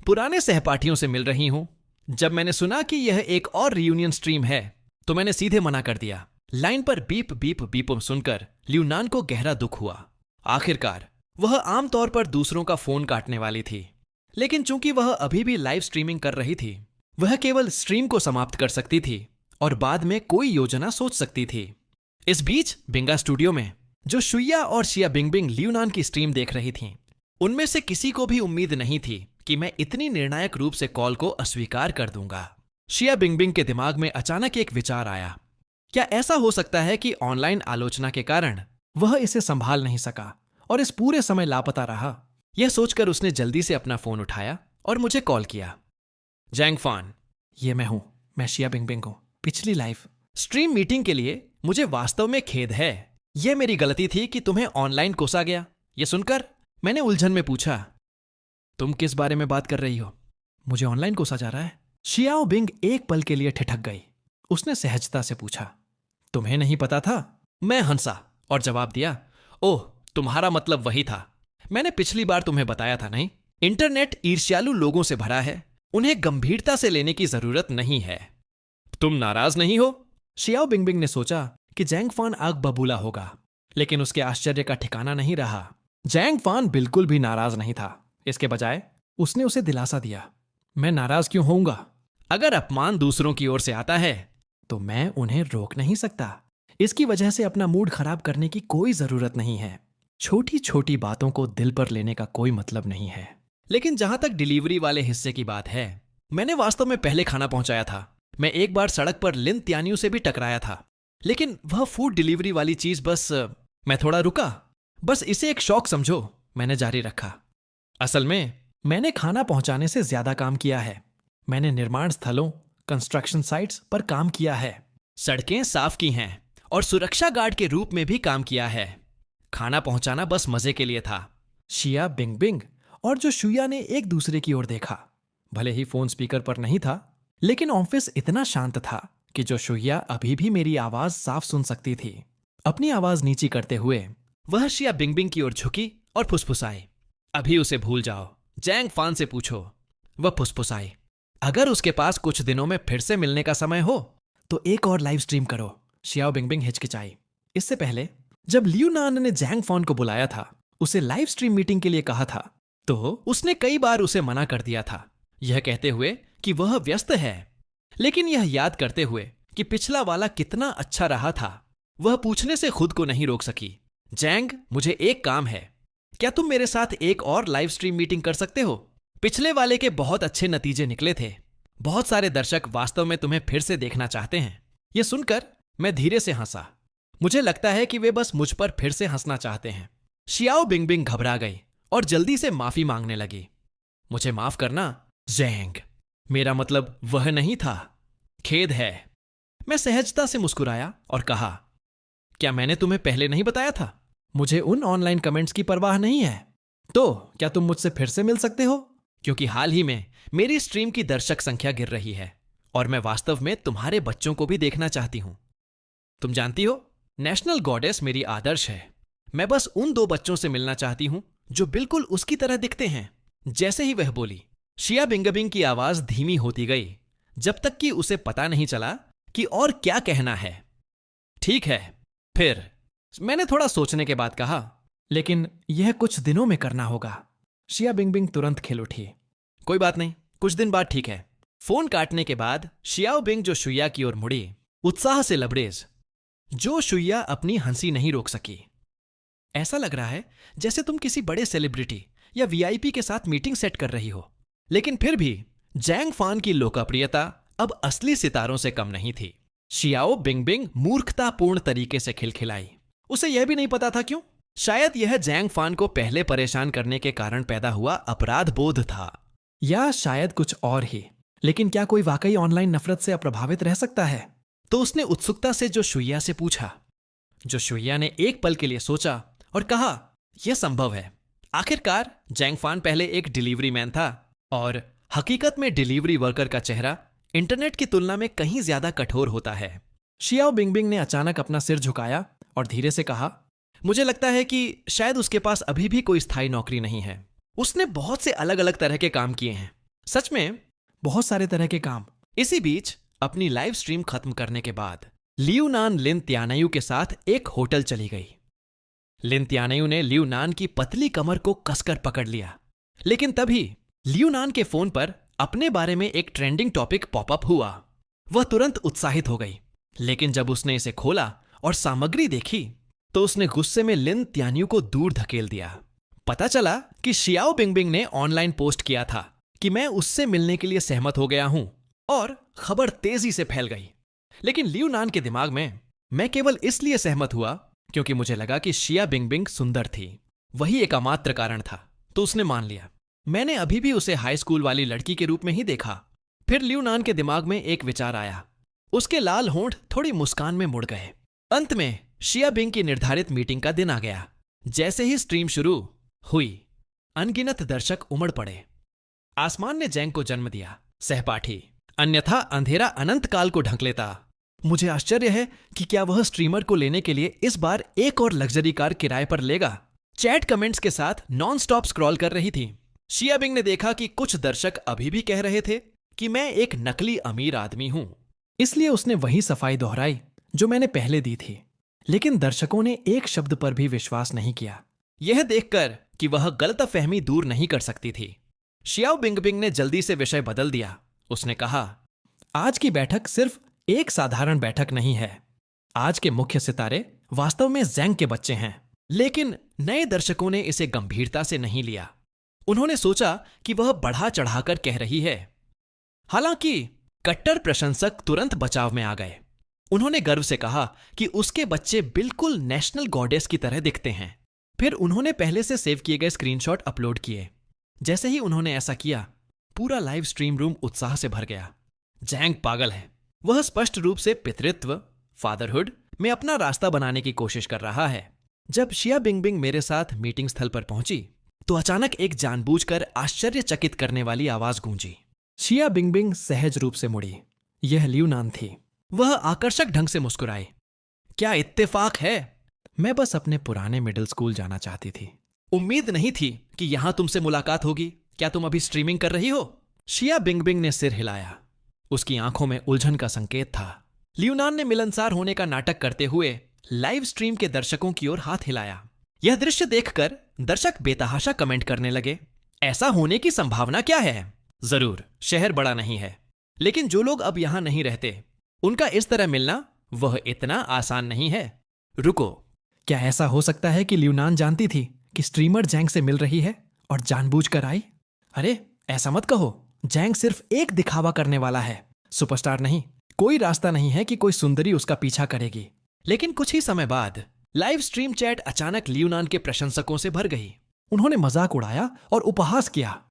[SPEAKER 1] पुराने सहपाठियों से मिल रही हूं। जब मैंने सुना कि यह एक और रियूनियन स्ट्रीम है तो मैंने सीधे मना कर दिया। लाइन पर बीप बीप बीप सुनकर लियू नान को गहरा दुख हुआ। आखिरकार वह आमतौर पर दूसरों का फोन काटने वाली थी, लेकिन चूंकि वह अभी भी लाइव स्ट्रीमिंग कर रही थी, वह केवल स्ट्रीम को समाप्त कर सकती थी और बाद में कोई योजना सोच सकती थी। इस बीच बिंगा स्टूडियो में जो शुया और शिया बिंगबिंग लियू नान की स्ट्रीम देख रही थीं, उनमें से किसी को भी उम्मीद नहीं थी कि मैं इतनी निर्णायक रूप से कॉल को अस्वीकार कर दूंगा। शिया बिंगबिंग के दिमाग में अचानक एक विचार आया। क्या ऐसा हो सकता है कि ऑनलाइन आलोचना के कारण वह इसे संभाल नहीं सका और इस पूरे समय लापता रहा? यह सोचकर उसने जल्दी से अपना फोन उठाया और मुझे कॉल किया। जैंग फान, ये मैं हूं, मैं शिया बिंगबिंग हूं। पिछली लाइव स्ट्रीम मीटिंग के लिए मुझे वास्तव में खेद है। यह मेरी गलती थी कि तुम्हें ऑनलाइन कोसा गया। यह सुनकर मैंने उलझन में पूछा, तुम किस बारे में बात कर रही हो? मुझे ऑनलाइन कोसा जा रहा है? शियाओ बिंग एक पल के लिए ठिठक गई। उसने सहजता से पूछा, तुम्हें नहीं पता था? मैं हंसा और जवाब दिया, ओह, तुम्हारा मतलब वही था। मैंने पिछली बार तुम्हें बताया था नहीं? इंटरनेट ईर्ष्यालु लोगों से भरा है, उन्हें गंभीरता से लेने की जरूरत नहीं है। तुम नाराज नहीं हो? शियाओ बिंगबिंग ने सोचा कि जैंग फान आग बबूला होगा, लेकिन उसके आश्चर्य का ठिकाना नहीं रहा। जैंग फान बिल्कुल भी नाराज नहीं था। इसके बजाय उसने उसे दिलासा दिया, मैं नाराज क्यों होऊंगा? अगर अपमान दूसरों की ओर से आता है तो मैं उन्हें रोक नहीं सकता। इसकी वजह से अपना मूड खराब करने की कोई जरूरत नहीं है। छोटी छोटी बातों को दिल पर लेने का कोई मतलब नहीं है। लेकिन जहां तक डिलीवरी वाले हिस्से की बात है, मैंने वास्तव में पहले खाना पहुंचाया था। मैं एक बार सड़क पर लिन त्यानियों से भी टकराया था, लेकिन वह फूड डिलीवरी वाली चीज मैं थोड़ा रुका। बस इसे एक शौक समझो, मैंने जारी रखा। असल में मैंने खाना पहुंचाने से ज्यादा काम किया है। मैंने निर्माण स्थलों, कंस्ट्रक्शन साइट्स पर काम किया है, सड़कें साफ की हैं और सुरक्षा गार्ड के रूप में भी काम किया है। खाना पहुंचाना बस मजे के लिए था। शिया बिंगबिंग और जो शुया ने एक दूसरे की ओर देखा। भले ही फोन स्पीकर पर नहीं था, लेकिन ऑफिस इतना शांत था कि जो शुया अभी भी मेरी आवाज साफ सुन सकती थी। अपनी आवाज नीची करते हुए वह शिया बिंगबिंग की ओर झुकी और फुसफुसाई, अभी उसे भूल जाओ, जैंग फान से पूछो। वह फुसफुसाई, अगर उसके पास कुछ दिनों में फिर से मिलने का समय हो तो एक और लाइव स्ट्रीम करो। शियाओ बिंगबिंग हिचकिचाई। इससे पहले जब लियू नान ने जैंग फॉन को बुलाया था, उसे लाइव स्ट्रीम मीटिंग के लिए कहा था, तो उसने कई बार उसे मना कर दिया था, यह कहते हुए कि वह व्यस्त है। लेकिन यह याद करते हुए कि पिछला वाला कितना अच्छा रहा था, वह पूछने से खुद को नहीं रोक सकी। जैंग, मुझे एक काम है, क्या तुम मेरे साथ एक और लाइव स्ट्रीम मीटिंग कर सकते हो? पिछले वाले के बहुत अच्छे नतीजे निकले थे। बहुत सारे दर्शक वास्तव में तुम्हें फिर से देखना चाहते हैं। यह सुनकर मैं धीरे से हंसा। मुझे लगता है कि वे बस मुझ पर फिर से हंसना चाहते हैं। शियाओ बिंगबिंग घबरा गई और जल्दी से माफी मांगने लगी। मुझे माफ करना जैंग, मेरा मतलब वह नहीं था, खेद है। मैं सहजता से मुस्कुराया और कहा, क्या मैंने तुम्हें पहले नहीं बताया था? मुझे उन ऑनलाइन कमेंट्स की परवाह नहीं है। तो क्या तुम मुझसे फिर से मिल सकते हो? क्योंकि हाल ही में मेरी स्ट्रीम की दर्शक संख्या गिर रही है और मैं वास्तव में तुम्हारे बच्चों को भी देखना चाहती हूं। तुम जानती हो, नेशनल गॉडेस मेरी आदर्श है। मैं बस उन 2 बच्चों से मिलना चाहती हूं जो बिल्कुल उसकी तरह दिखते हैं। जैसे ही वह बोली, शिया बिंगबिंग की आवाज धीमी होती गई, जब तक कि उसे पता नहीं चला कि और क्या कहना है। ठीक है, फिर, मैंने थोड़ा सोचने के बाद कहा, लेकिन यह कुछ दिनों में करना होगा। शिया बिंगबिंग तुरंत खिल उठी। कोई बात नहीं, कुछ दिन बाद ठीक है। फोन काटने के बाद शियाओ बिंग जो शुया की ओर मुड़ी, उत्साह से लबरेज। जो शुया अपनी हंसी नहीं रोक सकी। ऐसा लग रहा है जैसे तुम किसी बड़े सेलिब्रिटी या वीआईपी के साथ मीटिंग सेट कर रही हो। लेकिन फिर भी जैंग फान की लोकप्रियता अब असली सितारों से कम नहीं थी। शियाओ बिंगबिंग मूर्खतापूर्ण तरीके से खिलखिलाई। उसे यह भी नहीं पता था क्यों। शायद यह जैंग फान को पहले परेशान करने के कारण पैदा हुआ अपराध बोध था, या शायद कुछ और ही। लेकिन क्या कोई वाकई ऑनलाइन नफरत से अप्रभावित रह सकता है? तो उसने उत्सुकता से जो शुया से पूछा। जो शुया ने एक पल के लिए सोचा और कहा, यह संभव है। आखिरकार जैंग फान पहले एक डिलीवरी मैन था और हकीकत में डिलीवरी वर्कर का चेहरा इंटरनेट की तुलना में कहीं ज्यादा कठोर होता है। शियाओ बिंगबिंग ने अचानक अपना सिर झुकाया और धीरे से कहा, मुझे लगता है कि शायद उसके पास अभी भी कोई स्थायी नौकरी नहीं है। उसने बहुत से अलग अलग तरह के काम किए हैं, सच में बहुत सारे तरह के काम। इसी बीच अपनी लाइव स्ट्रीम खत्म करने के बाद लियू नान लिन त्यानायू के साथ एक होटल चली गई। लिन त्यानायू ने लियू नान की पतली कमर को कसकर पकड़ लिया, लेकिन तभी लियू नान के फोन पर अपने बारे में एक ट्रेंडिंग टॉपिक पॉपअप हुआ। वह तुरंत उत्साहित हो गई, लेकिन जब उसने इसे खोला और सामग्री देखी तो उसने गुस्से में लिन त्यानियू को दूर धकेल दिया। पता चला कि शियाओ बिंगबिंग ने ऑनलाइन पोस्ट किया था कि मैं उससे मिलने के लिए सहमत हो गया हूं, और खबर तेजी से फैल गई। लेकिन लियू नान के दिमाग में मैं केवल इसलिए सहमत हुआ क्योंकि मुझे लगा कि शिया बिंगबिंग सुंदर थी, वही एकमात्र कारण था, तो उसने मान लिया। मैंने अभी भी उसे हाई स्कूल वाली लड़की के रूप में ही देखा। फिर लियू नान के दिमाग में एक विचार आया। उसके लाल होंठ थोड़ी मुस्कान में मुड़ गए। अंत में शिया बिंग की निर्धारित मीटिंग का दिन आ गया। जैसे ही स्ट्रीम शुरू हुई, अनगिनत दर्शक उमड़ पड़े। आसमान ने जैंग को जन्म दिया, सहपाठी, अन्यथा अंधेरा अनंत काल को ढक लेता। मुझे आश्चर्य है कि क्या वह स्ट्रीमर को लेने के लिए इस बार एक और लग्जरी कार किराए पर लेगा। चैट कमेंट्स के साथ नॉन स्टॉप स्क्रॉल कर रही थी। शिया बिंग ने देखा कि कुछ दर्शक अभी भी कह रहे थे कि मैं एक नकली अमीर आदमी हूं, इसलिए उसने वही सफाई दोहराई जो मैंने पहले दी थी। लेकिन दर्शकों ने एक शब्द पर भी विश्वास नहीं किया, यह देखकर कि वह गलतफहमी दूर नहीं कर सकती थी। शियाओ बिंगबिंग ने जल्दी से विषय बदल दिया। उसने कहा, आज की बैठक सिर्फ एक साधारण बैठक नहीं है। आज के मुख्य सितारे वास्तव में जैंग के बच्चे हैं, लेकिन नए दर्शकों ने इसे गंभीरता से नहीं लिया। उन्होंने सोचा कि वह बढ़ा चढ़ाकर कह रही है। हालांकि कट्टर प्रशंसक तुरंत बचाव में आ गए। उन्होंने गर्व से कहा कि उसके बच्चे बिल्कुल नेशनल गॉडेस की तरह दिखते हैं। फिर उन्होंने पहले से सेव किए गए स्क्रीनशॉट अपलोड किए। जैसे ही उन्होंने ऐसा किया, पूरा लाइव स्ट्रीम रूम उत्साह से भर गया। जैंग पागल है। वह स्पष्ट रूप से पितृत्व, फादरहुड में अपना रास्ता बनाने की कोशिश कर रहा है। जब शिया बिंगबिंग मेरे साथ मीटिंग स्थल पर पहुंची तो अचानक एक जानबूझकर आश्चर्यचकित करने वाली आवाज गूंजी। शिया बिंगबिंग सहज रूप से मुड़ी। यह ल्यूनान थी। वह आकर्षक ढंग से मुस्कुराई। क्या इत्तेफाक है। मैं बस अपने पुराने मिडिल स्कूल जाना चाहती थी। उम्मीद नहीं थी कि यहां तुमसे मुलाकात होगी। क्या तुम अभी स्ट्रीमिंग कर रही हो? शिया बिंगबिंग ने सिर हिलाया। उसकी आंखों में उलझन का संकेत था। ल्यूनान ने मिलनसार होने का नाटक करते हुए लाइव स्ट्रीम के दर्शकों की ओर हाथ हिलाया। यह दृश्य देखकर दर्शक बेतहाशा कमेंट करने लगे। ऐसा होने की संभावना क्या है? जरूर, शहर बड़ा नहीं है, लेकिन जो लोग अब यहां नहीं रहते उनका इस तरह मिलना वह इतना आसान नहीं है। रुको, क्या ऐसा हो सकता है कि ल्यूनान जानती थी कि स्ट्रीमर जैंग से मिल रही है और जानबूझकर आई? अरे ऐसा मत कहो। जैंग सिर्फ एक दिखावा करने वाला है, सुपरस्टार नहीं। कोई रास्ता नहीं है कि कोई सुंदरी उसका पीछा करेगी। लेकिन कुछ ही समय बाद लाइव स्ट्रीम चैट अचानक ल्यूनान के प्रशंसकों से भर गई। उन्होंने मजाक उड़ाया और उपहास किया।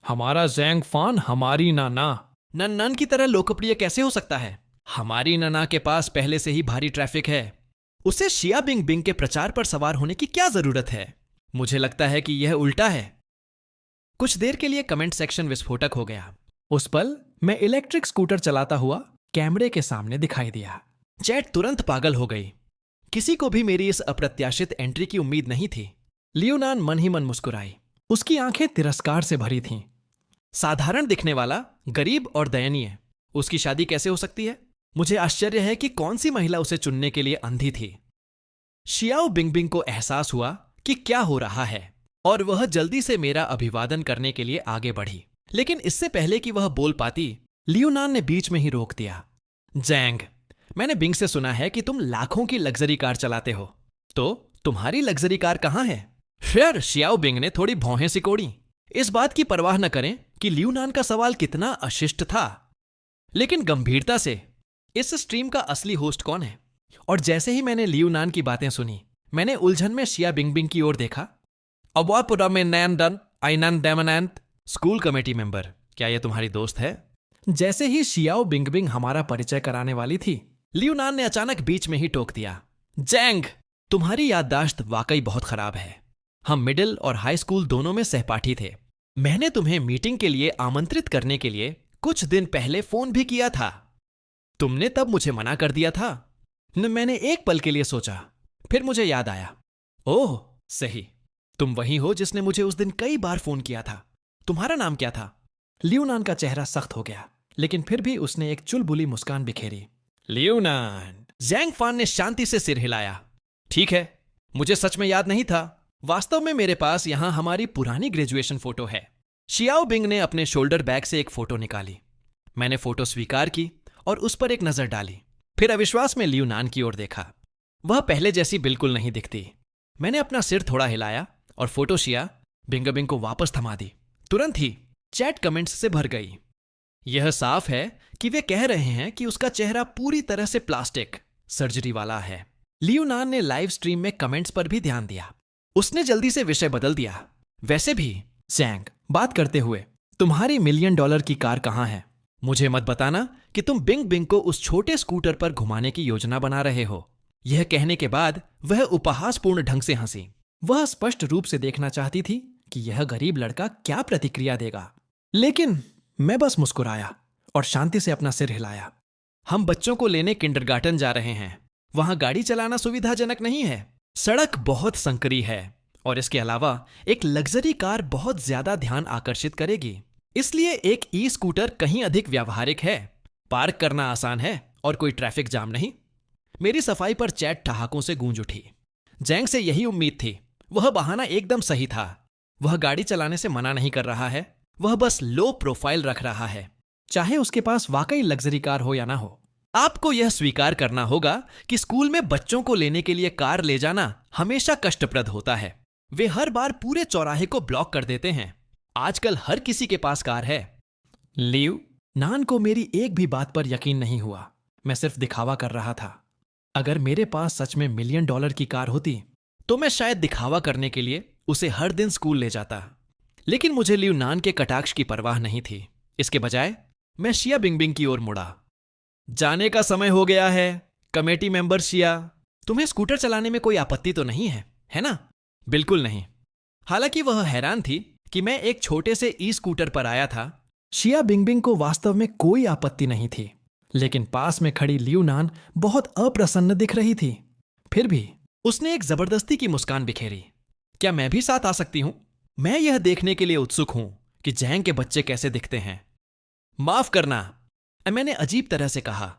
[SPEAKER 1] हमारा जैंग फान हमारी नाना नन्नन की तरह लोकप्रिय कैसे हो सकता है? हमारी नाना के पास पहले से ही भारी ट्रैफिक है। उसे शिया बिंगबिंग के प्रचार पर सवार होने की क्या जरूरत है? मुझे लगता है कि यह उल्टा है। कुछ देर के लिए कमेंट सेक्शन विस्फोटक हो गया। उस पल मैं इलेक्ट्रिक स्कूटर चलाता हुआ कैमरे के सामने दिखाई दिया। चैट तुरंत पागल हो गई। किसी को भी मेरी इस अप्रत्याशित एंट्री की उम्मीद नहीं थी। ल्यूनान मन ही मन मुस्कुराई। उसकी आंखें तिरस्कार से भरी थीं। साधारण दिखने वाला, गरीब और दयनीय, उसकी शादी कैसे हो सकती है? मुझे आश्चर्य है कि कौन सी महिला उसे चुनने के लिए अंधी थी। शियाओ बिंगबिंग को एहसास हुआ कि क्या हो रहा है और वह जल्दी से मेरा अभिवादन करने के लिए आगे बढ़ी। लेकिन इससे पहले कि वह बोल पाती, ल्यूनान ने बीच में ही रोक दिया। जैंग, मैंने बिंग से सुना है कि तुम लाखों की लग्जरी कार चलाते हो, तो तुम्हारी लग्जरी कार कहां है? फिर शियाओ बिंग ने थोड़ी भौहें सिकोड़ी, इस बात की परवाह न करें कि ल्यूनान का सवाल कितना अशिष्ट था। लेकिन गंभीरता से, इस स्ट्रीम का असली होस्ट कौन है? और जैसे ही मैंने ल्यूनान की बातें सुनी, मैंने उलझन में शिया बिंगबिंग की ओर देखा। स्कूल कमेटी मेंबर, क्या यह तुम्हारी दोस्त है? जैसे ही शियाओ बिंगबिंग हमारा परिचय कराने वाली थी, ल्यूनान ने अचानक बीच में ही टोक दिया। जैंग, तुम्हारी याददाश्त वाकई बहुत खराब है। हम मिडिल और हाई स्कूल दोनों में सहपाठी थे। मैंने तुम्हें मीटिंग के लिए आमंत्रित करने के लिए कुछ दिन पहले फोन भी किया था। तुमने तब मुझे मना कर दिया था। मैंने एक पल के लिए सोचा, फिर मुझे याद आया। ओह सही, तुम वही हो जिसने मुझे उस दिन कई बार फोन किया था। तुम्हारा नाम क्या था? ल्यूनान का चेहरा सख्त हो गया, लेकिन फिर भी उसने एक चुलबुली मुस्कान बिखेरी। ल्यूनान। जैंग फान ने शांति से सिर हिलाया। ठीक है, मुझे सच में याद नहीं था। वास्तव में मेरे पास यहां हमारी पुरानी ग्रेजुएशन फोटो है। शियाओ बिंग ने अपने शोल्डर बैग से एक फोटो निकाली। मैंने फोटो स्वीकार की और उस पर एक नजर डाली। फिर अविश्वास में ल्यूनान की ओर देखा। वह पहले जैसी बिल्कुल नहीं दिखती। मैंने अपना सिर थोड़ा हिलाया और फोटो शिया बिंगबिंग को वापस थमा दी। तुरंत ही चैट कमेंट्स से भर गई। यह साफ है कि वे कह रहे हैं कि उसका चेहरा पूरी तरह से प्लास्टिक सर्जरी वाला है। ल्यूनान ने लाइव स्ट्रीम में कमेंट्स पर भी ध्यान दिया। उसने जल्दी से विषय बदल दिया। वैसे भी जैंग, बात करते हुए, तुम्हारी $1 मिलियन की कार कहां है? मुझे मत बताना कि तुम बिंग को उस छोटे स्कूटर पर घुमाने की योजना बना रहे हो। यह कहने के बाद वह उपहासपूर्ण ढंग से हंसी। वह स्पष्ट रूप से देखना चाहती थी कि यह गरीब लड़का क्या प्रतिक्रिया देगा। लेकिन मैं बस मुस्कुराया और शांति से अपना सिर हिलाया। हम बच्चों को लेने किंडरगार्टन जा रहे हैं। वहां गाड़ी चलाना सुविधाजनक नहीं है। सड़क बहुत संकरी है और इसके अलावा एक लग्जरी कार बहुत ज्यादा ध्यान आकर्षित करेगी। इसलिए एक ई स्कूटर कहीं अधिक व्यावहारिक है। पार्क करना आसान है और कोई ट्रैफिक जाम नहीं। मेरी सफाई पर चैट ठहाकों से गूंज उठी। जैंग से यही उम्मीद थी। वह बहाना एकदम सही था। वह गाड़ी चलाने से मना नहीं कर रहा है। वह बस लो प्रोफाइल रख रहा है, चाहे उसके पास वाकई लग्जरी कार हो या ना हो। आपको यह स्वीकार करना होगा कि स्कूल में बच्चों को लेने के लिए कार ले जाना हमेशा कष्टप्रद होता है। वे हर बार पूरे चौराहे को ब्लॉक कर देते हैं। आजकल हर किसी के पास कार है। लियू नान को मेरी एक भी बात पर यकीन नहीं हुआ। मैं सिर्फ दिखावा कर रहा था। अगर मेरे पास सच में $1 मिलियन की कार होती तो मैं शायद दिखावा करने के लिए उसे हर दिन स्कूल ले जाता। लेकिन मुझे लियू नान के कटाक्ष की परवाह नहीं थी। इसके बजाय मैं शिया बिंगबिंग की ओर मुड़ा। जाने का समय हो गया है। कमेटी मेंबर शिया, तुम्हें स्कूटर चलाने में कोई आपत्ति तो नहीं है ना? बिल्कुल नहीं। हालांकि वह हैरान थी कि मैं एक छोटे से ई स्कूटर पर आया था। शिया बिंगबिंग को वास्तव में कोई आपत्ति नहीं थी, लेकिन पास में खड़ी लियू नान बहुत अप्रसन्न दिख रही थी। फिर भी उसने एक जबरदस्ती की मुस्कान बिखेरी। क्या मैं भी साथ आ सकती हूं? मैं यह देखने के लिए उत्सुक हूं कि जैंग के बच्चे कैसे दिखते हैं। माफ करना, मैंने अजीब तरह से कहा।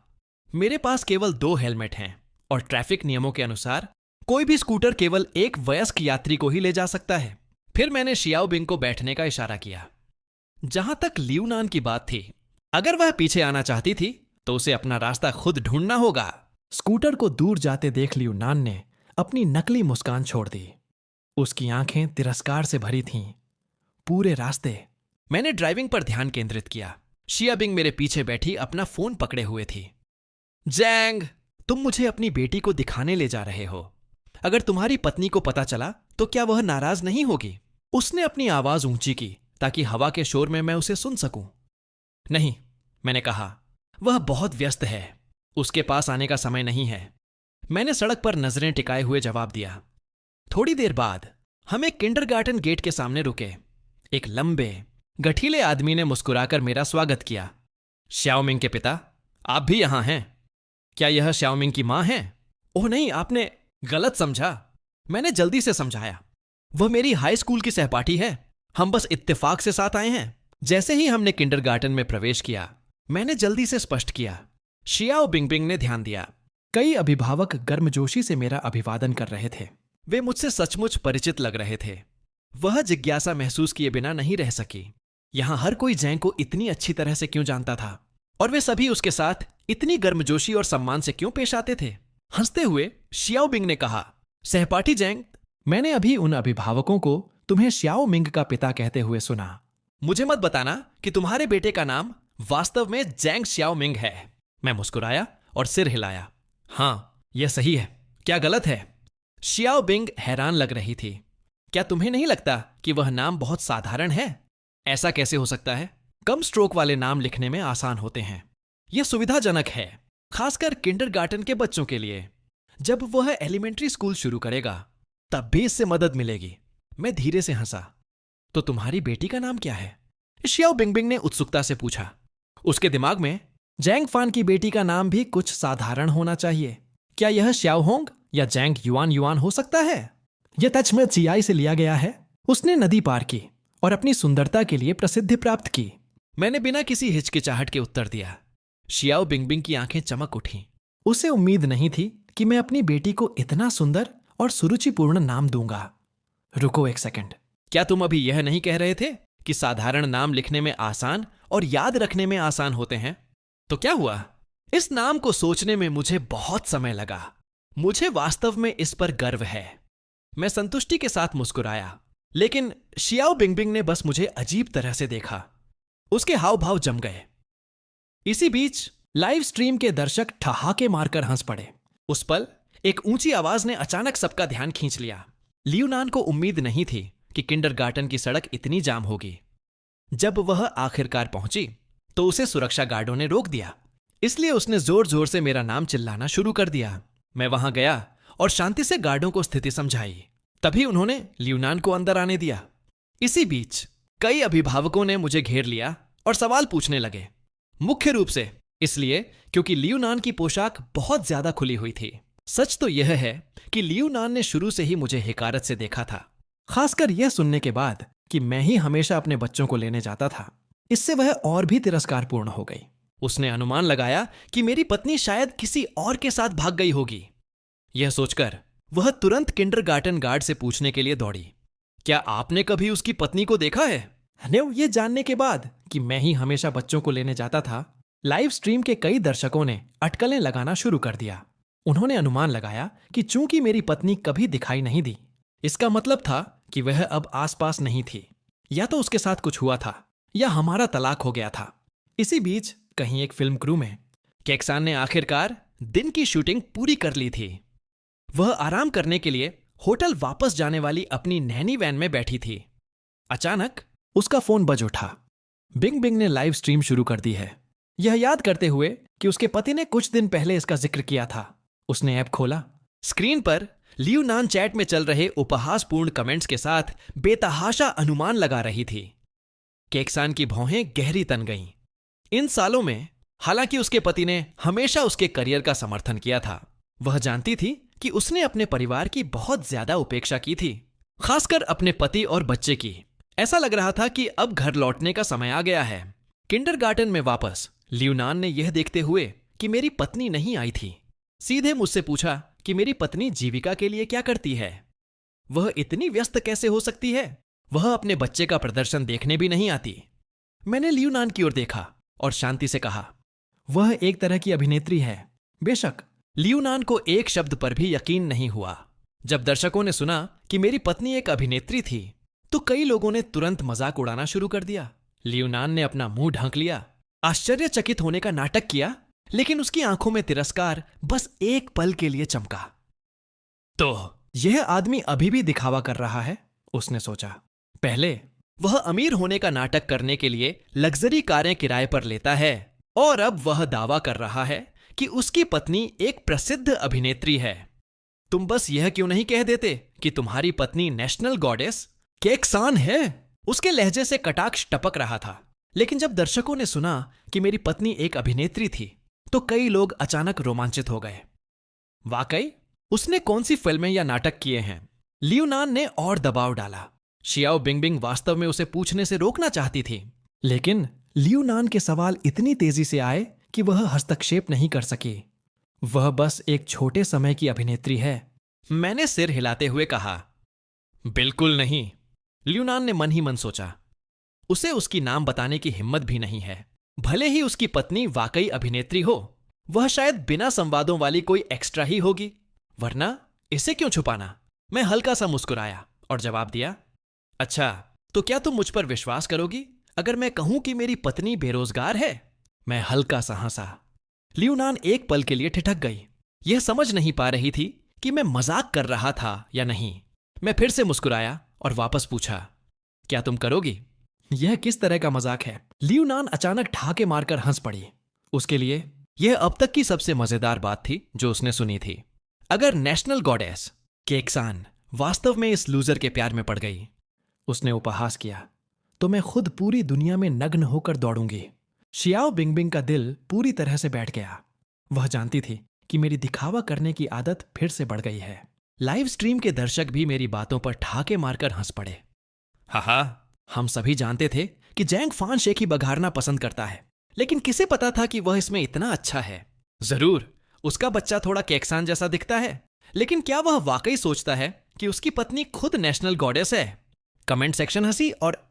[SPEAKER 1] मेरे पास केवल 2 हेलमेट हैं और ट्रैफिक नियमों के अनुसार कोई भी स्कूटर केवल एक वयस्क यात्री को ही ले जा सकता है। फिर मैंने शियाओ बिंग को बैठने का इशारा किया। जहां तक लियू नान की बात थी, अगर वह पीछे आना चाहती थी तो उसे अपना रास्ता खुद ढूंढना होगा। स्कूटर को दूर जाते देख लियू नान ने अपनी नकली मुस्कान छोड़ दी। उसकी आंखें तिरस्कार से भरी थीं। पूरे रास्ते मैंने ड्राइविंग पर ध्यान केंद्रित किया। शिया बिंग मेरे पीछे बैठी अपना फोन पकड़े हुए थी। जैंग, तुम मुझे अपनी बेटी को दिखाने ले जा रहे हो। अगर तुम्हारी पत्नी को पता चला तो क्या वह नाराज नहीं होगी? उसने अपनी आवाज ऊंची की ताकि हवा के शोर में मैं उसे सुन सकूं। नहीं, मैंने कहा, वह बहुत व्यस्त है। उसके पास आने का समय नहीं है। मैंने सड़क पर नजरें टिकाए हुए जवाब दिया। थोड़ी देर बाद हम एक किंडरगार्टन गेट के सामने रुके। एक लंबे गठीले आदमी ने मुस्कुराकर मेरा स्वागत किया। श्याओमिंग के पिता, आप भी यहां हैं? क्या यह श्याओमिंग की मां है? ओह नहीं, आपने गलत समझा। मैंने जल्दी से समझाया। वह मेरी हाई स्कूल की सहपाठी है। हम बस इत्तेफाक से साथ आए हैं। जैसे ही हमने किंडरगार्टन में प्रवेश किया, मैंने जल्दी से स्पष्ट किया। शियाओ बिंगबिंग ने ध्यान दिया। कई अभिभावक गर्मजोशी से मेरा अभिवादन कर रहे थे। वे मुझसे सचमुच परिचित लग रहे थे। वह जिज्ञासा महसूस किए बिना नहीं रह सकी। यहां हर कोई जैंग को इतनी अच्छी तरह से क्यों जानता था, और वे सभी उसके साथ इतनी गर्मजोशी और सम्मान से क्यों पेश आते थे? हंसते हुए शियाओ बिंग ने कहा, सहपाठी जैंग, मैंने अभी उन अभिभावकों को तुम्हें श्याओ मिंग का पिता कहते हुए सुना। मुझे मत बताना कि तुम्हारे बेटे का नाम वास्तव में जैंग श्याओ मिंग है। मैं मुस्कुराया और सिर हिलाया। हां, यह सही है। क्या गलत है? शियाओ बिंग हैरान लग रही थी। क्या तुम्हें नहीं लगता कि वह नाम बहुत साधारण है? ऐसा कैसे हो सकता है? कम स्ट्रोक वाले नाम लिखने में आसान होते हैं। यह सुविधाजनक है, खासकर किंडरगार्टन के बच्चों के लिए। जब वह एलिमेंट्री स्कूल शुरू करेगा तब भी इससे मदद मिलेगी। मैं धीरे से हंसा। तो तुम्हारी बेटी का नाम क्या है? शियाओ बिंगबिंग ने उत्सुकता से पूछा। उसके दिमाग में जैंग फान की बेटी का नाम भी कुछ साधारण होना चाहिए। क्या यह श्याओ होंग या जैंग युआन युआन हो सकता है? यह सच में चियाई से लिया गया है। उसने नदी पार की और अपनी सुंदरता के लिए प्रसिद्धि प्राप्त की। मैंने बिना किसी हिचकिचाहट के उत्तर दिया। शियाओ बिंगबिंग की आंखें चमक उठीं। उसे उम्मीद नहीं थी कि मैं अपनी बेटी को इतना सुंदर और सुरुचिपूर्ण नाम दूंगा। रुको एक सेकंड, क्या तुम अभी यह नहीं कह रहे थे कि साधारण नाम लिखने में आसान और याद रखने में आसान होते हैं? तो क्या हुआ? इस नाम को सोचने में मुझे बहुत समय लगा। मुझे वास्तव में इस पर गर्व है। मैं संतुष्टि के साथ मुस्कुराया, लेकिन शियाओ बिंगबिंग ने बस मुझे अजीब तरह से देखा। उसके हाव भाव जम गए। इसी बीच लाइव स्ट्रीम के दर्शक ठहाके मारकर हंस पड़े। उस पल एक ऊंची आवाज ने अचानक सबका ध्यान खींच लिया। लियू नान को उम्मीद नहीं थी कि किंडरगार्टन की सड़क इतनी जाम होगी। जब वह आखिरकार पहुंची तो उसे सुरक्षा गार्डों ने रोक दिया। इसलिए उसने जोर जोर से मेरा नाम चिल्लाना शुरू कर दिया। मैं वहां गया और शांति से गार्डों को स्थिति समझाई। तभी उन्होंने लियू नान को अंदर आने दिया। इसी बीच कई अभिभावकों ने मुझे घेर लिया और सवाल पूछने लगे। मुख्य रूप से इसलिए क्योंकि लियू नान की पोशाक बहुत ज्यादा खुली हुई थी। सच तो यह है कि लियू नान ने शुरू से ही मुझे हिकारत से देखा था, खासकर यह सुनने के बाद कि मैं ही हमेशा अपने बच्चों को लेने जाता था। इससे वह और भी तिरस्कारपूर्ण हो गई। उसने अनुमान लगाया कि मेरी पत्नी शायद किसी और के साथ भाग गई होगी। यह सोचकर वह तुरंत किंडरगार्टन गार्ड से पूछने के लिए दौड़ी, क्या आपने कभी उसकी पत्नी को देखा है? ये जानने के बाद कि मैं ही हमेशा बच्चों को लेने जाता था, लाइव स्ट्रीम के कई दर्शकों ने अटकलें लगाना शुरू कर दिया। उन्होंने अनुमान लगाया कि चूंकि मेरी पत्नी कभी दिखाई नहीं दी, इसका मतलब था कि वह अब आसपास नहीं थी। या तो उसके साथ कुछ हुआ था, या हमारा तलाक हो गया था। इसी बीच कहीं एक फिल्म क्रू में केक्सान ने आखिरकार दिन की शूटिंग पूरी कर ली थी। वह आराम करने के लिए होटल वापस जाने वाली अपनी नैनी वैन में बैठी थी। अचानक उसका फोन बज उठा। बिंग बिंग ने लाइव स्ट्रीम शुरू कर दी है, यह याद करते हुए कि उसके पति ने कुछ दिन पहले इसका जिक्र किया था। उसने ऐप खोला। स्क्रीन पर लियू नान चैट में चल रहे उपहासपूर्ण कमेंट्स के साथ बेतहाशा अनुमान लगा रही थी। केक्सान की भौहें गहरी तन गईं। इन सालों में हालांकि उसके पति ने हमेशा उसके करियर का समर्थन किया था, वह जानती थी कि उसने अपने परिवार की बहुत ज्यादा उपेक्षा की थी, खासकर अपने पति और बच्चे की। ऐसा लग रहा था कि अब घर लौटने का समय आ गया है। किंडरगार्टन में वापस लियूनान ने यह देखते हुए कि मेरी पत्नी नहीं आई थी, सीधे मुझसे पूछा कि मेरी पत्नी जीविका के लिए क्या करती है। वह इतनी व्यस्त कैसे हो सकती है? वह अपने बच्चे का प्रदर्शन देखने भी नहीं आती। मैंने लियूनान की ओर देखा और शांति से कहा, वह एक तरह की अभिनेत्री है। बेशक। लियूनान को एक शब्द पर भी यकीन नहीं हुआ। जब दर्शकों ने सुना कि मेरी पत्नी एक अभिनेत्री थी, तो कई लोगों ने तुरंत मजाक उड़ाना शुरू कर दिया। लियूनान ने अपना मुंह ढक लिया, आश्चर्यचकित होने का नाटक किया, लेकिन उसकी आंखों में तिरस्कार बस एक पल के लिए चमका। तो यह आदमी अभी भी दिखावा कर रहा है, उसने सोचा। पहले वह अमीर होने का नाटक करने के लिए लग्जरी कारें किराए पर लेता है, और अब वह दावा कर रहा है कि उसकी पत्नी एक प्रसिद्ध अभिनेत्री है। तुम बस यह क्यों नहीं कह देते कि तुम्हारी पत्नी नेशनल गॉडेस केक्सान है? उसके लहजे से कटाक्ष टपक रहा था। लेकिन जब दर्शकों ने सुना कि मेरी पत्नी एक अभिनेत्री थी, तो कई लोग अचानक रोमांचित हो गए। वाकई उसने कौन सी फिल्में या नाटक किए हैं? लियूनान ने और दबाव डाला। शियाओ बिंगबिंग वास्तव में उसे पूछने से रोकना चाहती थी, लेकिन लियूनान के सवाल इतनी तेजी से आए कि वह हस्तक्षेप नहीं कर सकी। वह बस एक छोटे समय की अभिनेत्री है, मैंने सिर हिलाते हुए कहा। बिल्कुल नहीं, लियूनान ने मन ही मन सोचा। उसे उसकी नाम बताने की हिम्मत भी नहीं है। भले ही उसकी पत्नी वाकई अभिनेत्री हो, वह शायद बिना संवादों वाली कोई एक्स्ट्रा ही होगी, वरना इसे क्यों छुपाना? मैं हल्का सा मुस्कुराया और जवाब दिया, अच्छा, तो क्या तुम मुझ पर विश्वास करोगी अगर मैं कहूं कि मेरी पत्नी बेरोजगार है? मैं हल्का सा हंसा। लियूनान एक पल के लिए ठिठक गई। यह समझ नहीं पा रही थी कि मैं मजाक कर रहा था या नहीं। मैं फिर से मुस्कुराया और वापस पूछा, क्या तुम करोगी? यह किस तरह का मजाक है? लियूनान अचानक ठहाके मारकर हंस पड़ी। उसके लिए यह अब तक की सबसे मजेदार बात थी जो उसने सुनी थी। अगर नेशनल गॉडेस केक्सान वास्तव में इस लूजर के प्यार में पड़ गई, उसने उपहास किया, तो मैं खुद पूरी दुनिया में नग्न होकर दौड़ूंगी। शियाओ बिंगबिंग का दिल पूरी तरह से बैठ गया। वह जानती थी कि मेरी दिखावा करने की आदत फिर से बढ़ गई है। लाइव स्ट्रीम के दर्शक भी मेरी बातों पर ठहाके मारकर हंस पड़े। हाहा, हम सभी जानते थे कि जैंग फान शेक ही बघारना पसंद करता है, लेकिन किसे पता था कि वह इसमें इतना अच्छा है। जरूर उसका बच्चा थोड़ा केक्सान जैसा दिखता है, लेकिन क्या वह वाकई सोचता है कि उसकी पत्नी खुद नेशनल गॉडेस है? कमेंट सेक्शन हंसी और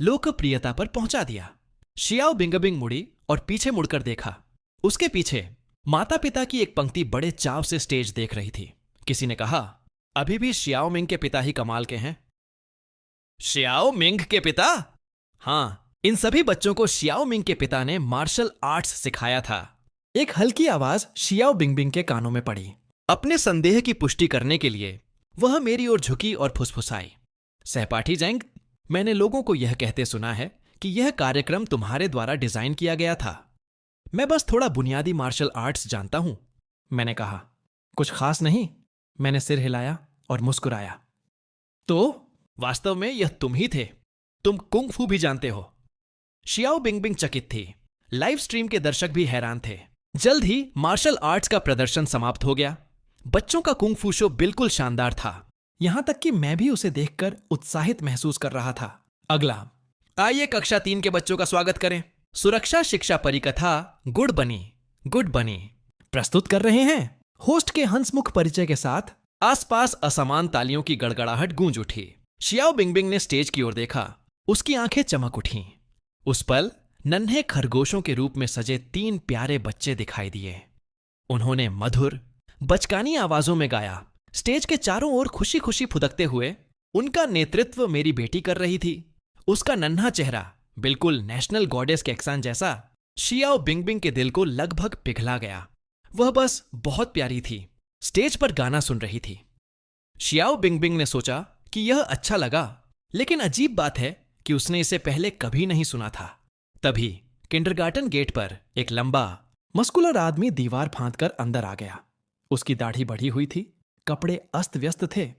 [SPEAKER 1] लोकप्रियता पर पहुंचा दिया। शियाओ बिंगबिंग मुड़ी और पीछे मुड़कर देखा। उसके पीछे माता पिता की एक पंक्ति बड़े चाव से स्टेज देख रही थी। किसी ने कहा, अभी भी शियाओ मिंग के पिता ही कमाल के हैं। शियाओ मिंग के पिता? हां, इन सभी बच्चों को शियाओ मिंग के पिता ने मार्शल आर्ट्स सिखाया था। एक हल्की आवाज शियाओ बिंगबिंग के कानों में पड़ी। अपने संदेह की पुष्टि करने के लिए वह मेरी ओर झुकी और फुसफुसाई, सहपाठी जेंग, मैंने लोगों को यह कहते सुना है कि यह कार्यक्रम तुम्हारे द्वारा डिजाइन किया गया था। मैं बस थोड़ा बुनियादी मार्शल आर्ट्स जानता हूं, मैंने कहा। कुछ खास नहीं, मैंने सिर हिलाया और मुस्कुराया। तो वास्तव में यह तुम ही थे। तुम कुंग फू भी जानते हो। शियाओ बिंगबिंग चकित थी। लाइव स्ट्रीम के दर्शक भी हैरान थे। जल्द ही मार्शल आर्ट्स का प्रदर्शन समाप्त हो गया। बच्चों का कुंग फू शो बिल्कुल शानदार था, यहां तक कि मैं भी उसे देखकर उत्साहित महसूस कर रहा था। अगला, आइए कक्षा 3 के बच्चों का स्वागत करें। सुरक्षा शिक्षा परिकथा गुड बनी प्रस्तुत कर रहे हैं। होस्ट के हंसमुख परिचय के साथ आसपास असमान तालियों की गड़गड़ाहट गूंज उठी। शियाओ बिंगबिंग ने स्टेज की ओर देखा। उसकी आंखें चमक उठीं। उस पल नन्हे खरगोशों के रूप में सजे 3 प्यारे बच्चे दिखाई दिए। उन्होंने मधुर बचकानी आवाजों में गाया। स्टेज के चारों ओर खुशी खुशी फुदकते हुए उनका नेतृत्व मेरी बेटी कर रही थी। उसका नन्हा चेहरा बिल्कुल नेशनल गॉडेस कैक्सान जैसा शियाओ बिंगबिंग के दिल को लगभग पिघला गया। वह बस बहुत प्यारी थी, स्टेज पर गाना सुन रही थी। शियाओ बिंगबिंग ने सोचा कि यह अच्छा लगा, लेकिन अजीब बात है कि उसने इसे पहले कभी नहीं सुना था। तभी किंडरगार्टन गेट पर एक लंबा मस्कुलर आदमी दीवार फांदकर अंदर आ गया। उसकी दाढ़ी बढ़ी हुई थी, कपड़े अस्त व्यस्त थे।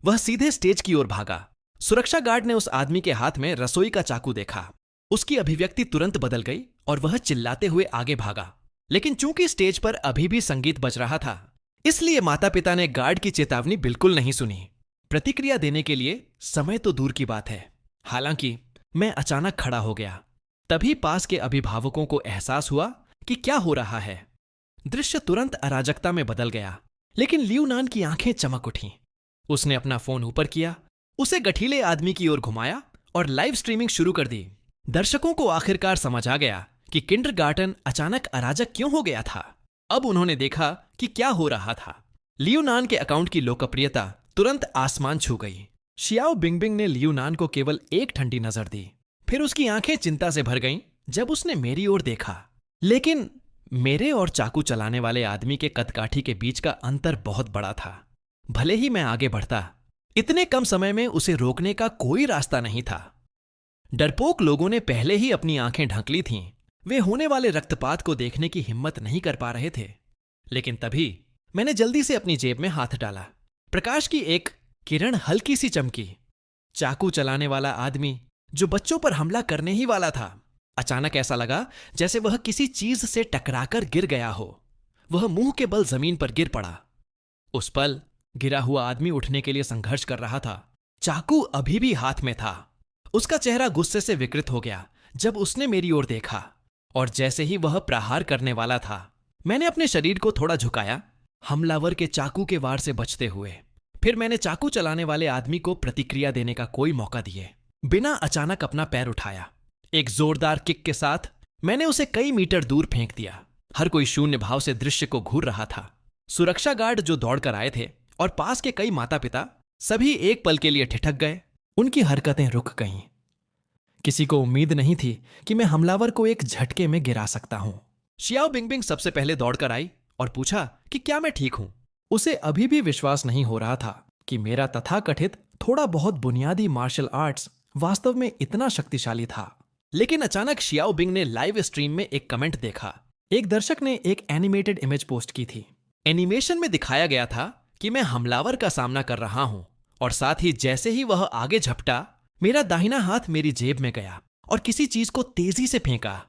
[SPEAKER 1] वह सीधे स्टेज की ओर भागा। सुरक्षा गार्ड ने उस आदमी के हाथ में रसोई का चाकू देखा। उसकी अभिव्यक्ति तुरंत बदल गई और वह चिल्लाते हुए आगे भागा। लेकिन चूंकि स्टेज पर अभी भी संगीत बज रहा था, इसलिए माता पिता ने गार्ड की चेतावनी बिल्कुल नहीं सुनी। प्रतिक्रिया देने के लिए समय तो दूर की बात है। हालांकि मैं अचानक खड़ा हो गया। तभी पास के अभिभावकों को एहसास हुआ कि क्या हो रहा है। दृश्य तुरंत अराजकता में बदल गया, लेकिन लियू नान की आंखें चमक उठीं। उसने अपना फोन ऊपर किया, उसे गठीले आदमी की ओर घुमाया और लाइव स्ट्रीमिंग शुरू कर दी। दर्शकों को आखिरकार समझ आ गया कि किंडरगार्टन अचानक अराजक क्यों हो गया था। अब उन्होंने देखा कि क्या हो रहा था। लियू नान के अकाउंट की लोकप्रियता तुरंत आसमान छू गई। शियाओ बिंगबिंग ने लियू नान को केवल एक ठंडी नजर दी, फिर उसकी आंखें चिंता से भर गईं जब उसने मेरी ओर देखा। लेकिन मेरे और चाकू चलाने वाले आदमी के कदकाठी के बीच का अंतर बहुत बड़ा था। भले ही मैं आगे बढ़ता, इतने कम समय में उसे रोकने का कोई रास्ता नहीं था। डरपोक लोगों ने पहले ही अपनी आंखें ढक ली थीं। वे होने वाले रक्तपात को देखने की हिम्मत नहीं कर पा रहे थे। लेकिन तभी मैंने जल्दी से अपनी जेब में हाथ डाला। प्रकाश की एक किरण हल्की सी चमकी। चाकू चलाने वाला आदमी जो बच्चों पर हमला करने ही वाला था, अचानक ऐसा लगा जैसे वह किसी चीज से टकराकर गिर गया हो। वह मुंह के बल जमीन पर गिर पड़ा। उस पल गिरा हुआ आदमी उठने के लिए संघर्ष कर रहा था। चाकू अभी भी हाथ में था। उसका चेहरा गुस्से से विकृत हो गया जब उसने मेरी ओर देखा, और जैसे ही वह प्रहार करने वाला था, मैंने अपने शरीर को थोड़ा झुकाया, हमलावर के चाकू के वार से बचते हुए। फिर मैंने चाकू चलाने वाले आदमी को प्रतिक्रिया देने का कोई मौका दिए बिना अचानक अपना पैर उठाया। एक जोरदार किक के साथ मैंने उसे कई मीटर दूर फेंक दिया। हर कोई शून्य भाव से दृश्य को घूर रहा था। सुरक्षा गार्ड जो दौड़कर आए थे और पास के कई माता पिता सभी एक पल के लिए ठिठक गए। उनकी हरकतें रुक गईं। किसी को उम्मीद नहीं थी कि मैं हमलावर को एक झटके में गिरा सकता हूं। शियाओ बिंगबिंग सबसे पहले दौड़कर आई और पूछा कि क्या मैं ठीक हूं। उसे अभी भी विश्वास नहीं हो रहा था कि मेरा तथाकथित थोड़ा बहुत बुनियादी मार्शल आर्ट्स वास्तव में इतना शक्तिशाली था। लेकिन अचानक शियाओ बिंग ने लाइव स्ट्रीम में एक कमेंट देखा। एक दर्शक ने एक एनिमेटेड इमेज पोस्ट की थी। एनिमेशन में दिखाया गया था कि मैं हमलावर का सामना कर रहा हूं, और साथ ही जैसे ही वह आगे झपटा, मेरा दाहिना हाथ मेरी जेब में गया और किसी चीज को तेजी से फेंका।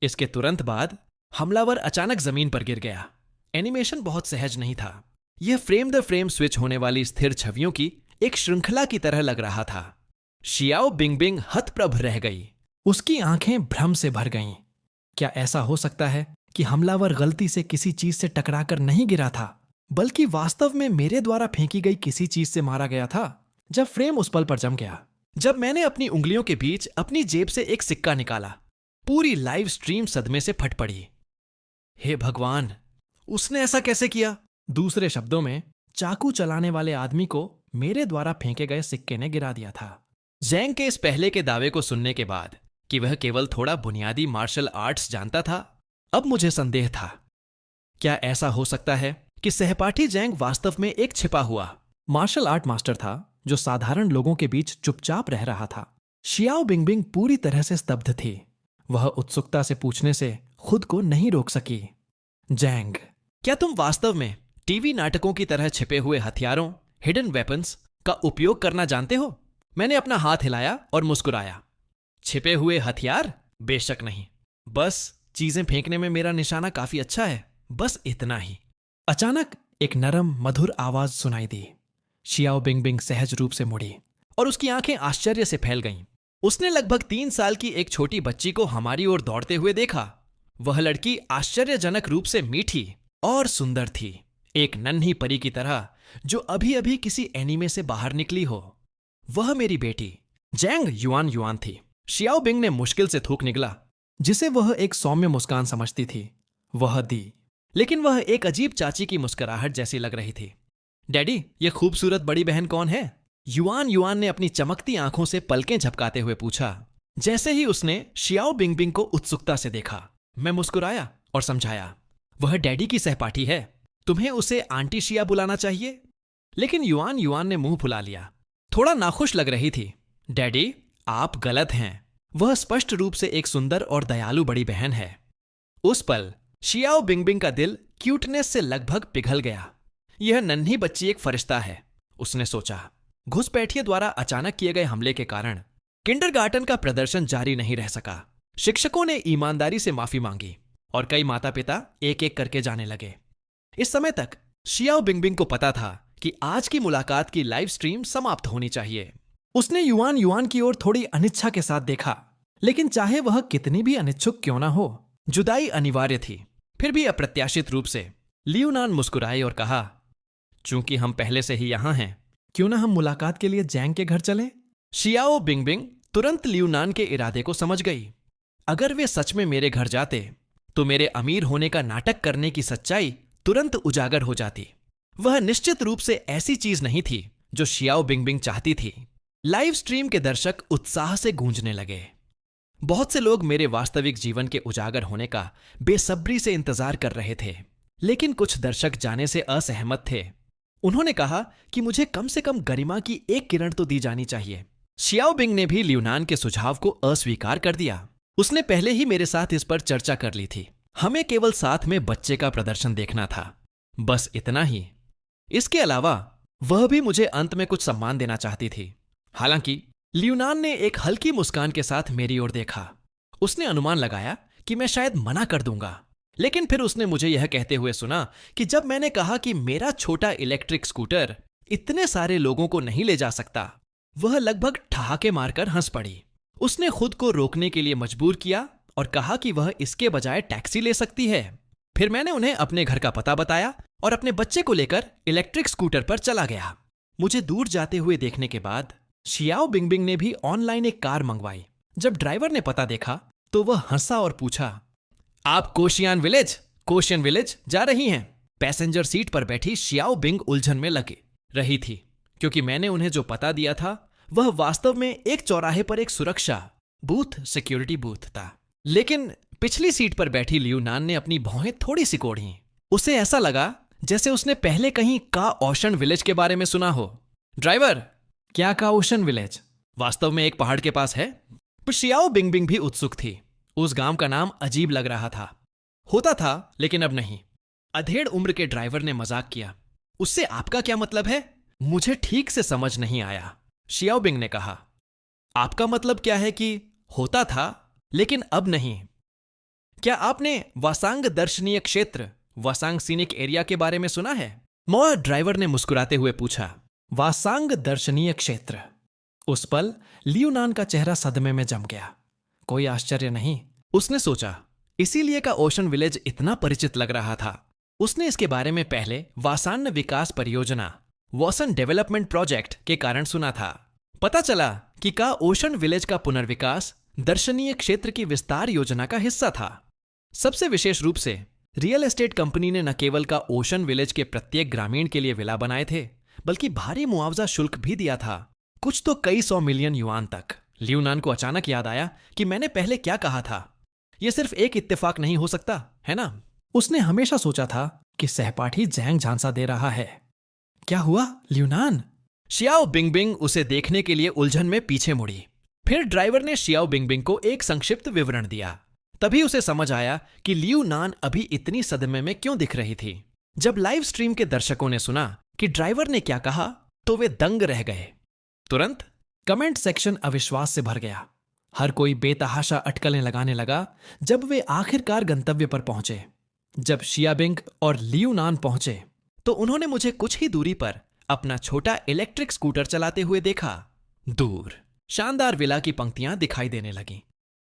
[SPEAKER 1] इसके तुरंत बाद हमलावर अचानक जमीन पर गिर गया। एनिमेशन बहुत सहज नहीं था। यह फ्रेम द फ्रेम स्विच होने वाली स्थिर छवियों की एक श्रृंखला की तरह लग रहा था। शियाओ बिंगबिंग हतप्रभ रह गई। उसकी आंखें भ्रम से भर गईं। क्या ऐसा हो सकता है कि हमलावर गलती से किसी चीज से टकराकर नहीं गिरा था, बल्कि वास्तव में मेरे द्वारा फेंकी गई किसी चीज से मारा गया था? जब फ्रेम उस पल पर जम गया, जब मैंने अपनी उंगलियों के बीच अपनी जेब से एक सिक्का निकाला, पूरी लाइव स्ट्रीम सदमे से फट पड़ी। हे भगवान, उसने ऐसा कैसे किया? दूसरे शब्दों में, चाकू चलाने वाले आदमी को मेरे द्वारा फेंके गए सिक्के ने गिरा दिया था। जैंग के इस पहले के दावे को सुनने के बाद कि वह केवल थोड़ा बुनियादी मार्शल आर्ट्स जानता था, अब मुझे संदेह था। क्या ऐसा हो सकता है कि सहपाठी जैंग वास्तव में एक छिपा हुआ मार्शल आर्ट मास्टर था जो साधारण लोगों के बीच चुपचाप रह रहा था? शियाओ बिंगबिंग पूरी तरह से स्तब्ध थी। वह उत्सुकता से पूछने से खुद को नहीं रोक सकी। जैंग, क्या तुम वास्तव में टीवी नाटकों की तरह छिपे हुए हथियारों, हिडन वेपन्स का उपयोग करना जानते हो? मैंने अपना हाथ हिलाया और मुस्कुराया। छिपे हुए हथियार? बेशक नहीं। बस चीजें फेंकने में मेरा निशाना काफी अच्छा है, बस इतना ही। अचानक एक नरम मधुर आवाज सुनाई दी। शियाओ बिंगबिंग सहज रूप से मुड़ी और उसकी आंखें आश्चर्य से फैल गईं। उसने लगभग 3 साल की एक छोटी बच्ची को हमारी ओर दौड़ते हुए देखा। वह लड़की आश्चर्यजनक रूप से मीठी और सुंदर थी, एक नन्ही परी की तरह जो अभी अभी एनीमे एनीमे से बाहर निकली हो। वह मेरी बेटी जैंग युआन युआन थी। शियाओ बिंग ने मुश्किल से थूक निकला, जिसे वह एक सौम्य मुस्कान समझती थी, वह दी। लेकिन वह एक अजीब चाची की मुस्कुराहट जैसी लग रही थी। डैडी, ये खूबसूरत बड़ी बहन कौन है? युआन युआन ने अपनी चमकती आंखों से पलकें झपकाते हुए पूछा। जैसे ही उसने शियाओ बिंगबिंग को उत्सुकता से देखा, मैं मुस्कुराया और समझाया, वह डैडी की सहपाठी है। तुम्हें उसे आंटी शिया बुलाना चाहिए। लेकिन युआन युआन ने मुंह फुला लिया, थोड़ा नाखुश लग रही थी। डैडी, आप गलत हैं। वह स्पष्ट रूप से एक सुंदर और दयालु बड़ी बहन है। उस पल शियाओ बिंगबिंग का दिल क्यूटनेस से लगभग पिघल गया। यह नन्ही बच्ची एक फरिश्ता है, उसने सोचा। घुसपैठिए द्वारा अचानक किए गए हमले के कारण किंडरगार्टन का प्रदर्शन जारी नहीं रह सका। शिक्षकों ने ईमानदारी से माफी मांगी और कई माता पिता एक एक करके जाने लगे। इस समय तक शियाओ बिंगबिंग को पता था कि आज की मुलाकात की लाइव स्ट्रीम समाप्त होनी चाहिए। उसने युआन युआन की ओर थोड़ी अनिच्छा के साथ देखा, लेकिन चाहे वह कितनी भी अनिच्छुक क्यों ना हो, जुदाई अनिवार्य थी। फिर भी अप्रत्याशित रूप से लियूनान मुस्कुराई और कहा, चूंकि हम पहले से ही यहां हैं, क्यों ना हम मुलाकात के लिए जैंग के घर चलें? शियाओ बिंगबिंग तुरंत लियूनान के इरादे को समझ गई। अगर वे सच में मेरे घर जाते तो मेरे अमीर होने का नाटक करने की सच्चाई तुरंत उजागर हो जाती। वह निश्चित रूप से ऐसी चीज नहीं थी जो शियाओ बिंगबिंग चाहती थी। लाइव स्ट्रीम के दर्शक उत्साह से गूंजने लगे। बहुत से लोग मेरे वास्तविक जीवन के उजागर होने का बेसब्री से इंतजार कर रहे थे, लेकिन कुछ दर्शक जाने से असहमत थे। उन्होंने कहा कि मुझे कम से कम गरिमा की एक किरण तो दी जानी चाहिए। शियाओ बिंग ने भी लियूनान के सुझाव को अस्वीकार कर दिया। उसने पहले ही मेरे साथ इस पर चर्चा कर ली थी। हमें केवल साथ में बच्चे का प्रदर्शन देखना था, बस इतना ही। इसके अलावा वह भी मुझे अंत में कुछ सम्मान देना चाहती थी। हालांकि लियूनान ने एक हल्की मुस्कान के साथ मेरी ओर देखा। उसने अनुमान लगाया कि मैं शायद मना कर दूंगा, लेकिन फिर उसने मुझे यह कहते हुए सुना कि जब मैंने कहा कि मेरा छोटा इलेक्ट्रिक स्कूटर इतने सारे लोगों को नहीं ले जा सकता, वह लगभग ठहाके मारकर हंस पड़ी। उसने खुद को रोकने के लिए मजबूर किया और कहा कि वह इसके बजाय टैक्सी ले सकती है। फिर मैंने उन्हें अपने घर का पता बताया और अपने बच्चे को लेकर इलेक्ट्रिक स्कूटर पर चला गया। मुझे दूर जाते हुए देखने के बाद शियाओ बिंगबिंग ने भी ऑनलाइन एक कार मंगवाई। जब ड्राइवर ने पता देखा तो वह हंसा और पूछा, आप कोशियन विलेज जा रही हैं? पैसेंजर सीट पर बैठी शियाओ बिंग उलझन में लगी रही थी, क्योंकि मैंने उन्हें जो पता दिया था वह वास्तव में एक चौराहे पर एक सुरक्षा सिक्योरिटी बूथ था। लेकिन पिछली सीट पर बैठी लियूनान ने अपनी भौहें थोड़ी सिकोड़ी। उसे ऐसा लगा जैसे उसने पहले कहीं का ओशन विलेज के बारे में सुना हो। ड्राइवर, क्या का ओशन विलेज वास्तव में एक पहाड़ के पास है? पर शियाओ बिंगबिंग भी उत्सुक थी। उस गांव का नाम अजीब लग रहा था। होता था, लेकिन अब नहीं। अधेड़ उम्र के ड्राइवर ने मजाक किया। उससे आपका क्या मतलब है? मुझे ठीक से समझ नहीं आया। शियाओ बिंग ने कहा, आपका मतलब क्या है कि होता था लेकिन अब नहीं? क्या आपने वासांग दर्शनीय क्षेत्र, वासांग सीनिक एरिया के बारे में सुना है? ड्राइवर ने मुस्कुराते हुए पूछा। वासांग दर्शनीय क्षेत्र। उस पल लियूनान का चेहरा सदमे में जम गया। कोई आश्चर्य नहीं, उसने सोचा। इसीलिए का ओशन विलेज इतना परिचित लग रहा था। उसने इसके बारे में पहले वासान्न विकास परियोजना, वॉसन डेवलपमेंट प्रोजेक्ट के कारण सुना था, पता चला कि का ओशन विलेज का पुनर्विकास दर्शनीय क्षेत्र की विस्तार योजना का हिस्सा था। सबसे विशेष रूप से रियल एस्टेट कंपनी ने न केवल का ओशन विलेज के प्रत्येक ग्रामीण के लिए विला बनाए थे, बल्कि भारी मुआवजा शुल्क भी दिया था, कुछ तो कई 100 मिलियन युआन तक। ल्यूनान को अचानक याद आया कि मैंने पहले क्या कहा था, यह सिर्फ एक इत्तेफाक नहीं हो सकता, है ना? उसने हमेशा सोचा था कि सहपाठी जैंग झांसा दे रहा है। क्या हुआ ल्यूनान? शियाओ बिंगबिंग उसे देखने के लिए उलझन में पीछे मुड़ी। फिर ड्राइवर ने शियाओ बिंगबिंग को एक संक्षिप्त विवरण दिया। तभी उसे समझ आया कि ल्यूनान अभी इतनी सदमे में क्यों दिख रही थी। जब लाइव स्ट्रीम के दर्शकों ने सुना कि ड्राइवर ने क्या कहा तो वे दंग रह गए। तुरंत कमेंट सेक्शन अविश्वास से भर गया। हर कोई बेतहाशा अटकलें लगाने लगा जब वे आखिरकार गंतव्य पर पहुंचे। जब शियाबिंग और ल्यूनान पहुंचे तो उन्होंने मुझे कुछ ही दूरी पर अपना छोटा इलेक्ट्रिक स्कूटर चलाते हुए देखा। दूर शानदार विला की पंक्तियां दिखाई देने लगीं।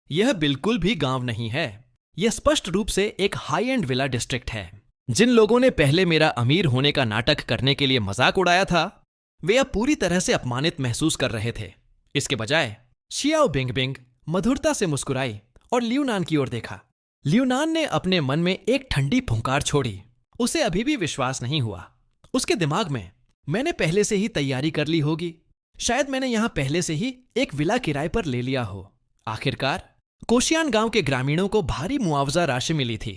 [SPEAKER 1] यह बिल्कुल भी गांव नहीं है, यह स्पष्ट रूप से एक हाई एंड विला डिस्ट्रिक्ट है। जिन लोगों ने पहले मेरा अमीर होने का नाटक करने के लिए मजाक उड़ाया था, वे अब पूरी तरह से अपमानित महसूस कर रहे थे। इसके बजाय शियाओ बिंगबिंग मधुरता से मुस्कुराई और ल्यूनान की ओर देखा। ल्यूनान ने अपने मन में एक ठंडी फुंकार छोड़ी। उसे अभी भी विश्वास नहीं हुआ। उसके दिमाग में मैंने पहले से ही तैयारी कर ली होगी, शायद मैंने यहां पहले से ही एक विला किराए पर ले लिया हो। आखिरकार कोशियान गांव के ग्रामीणों को भारी मुआवजा राशि मिली थी।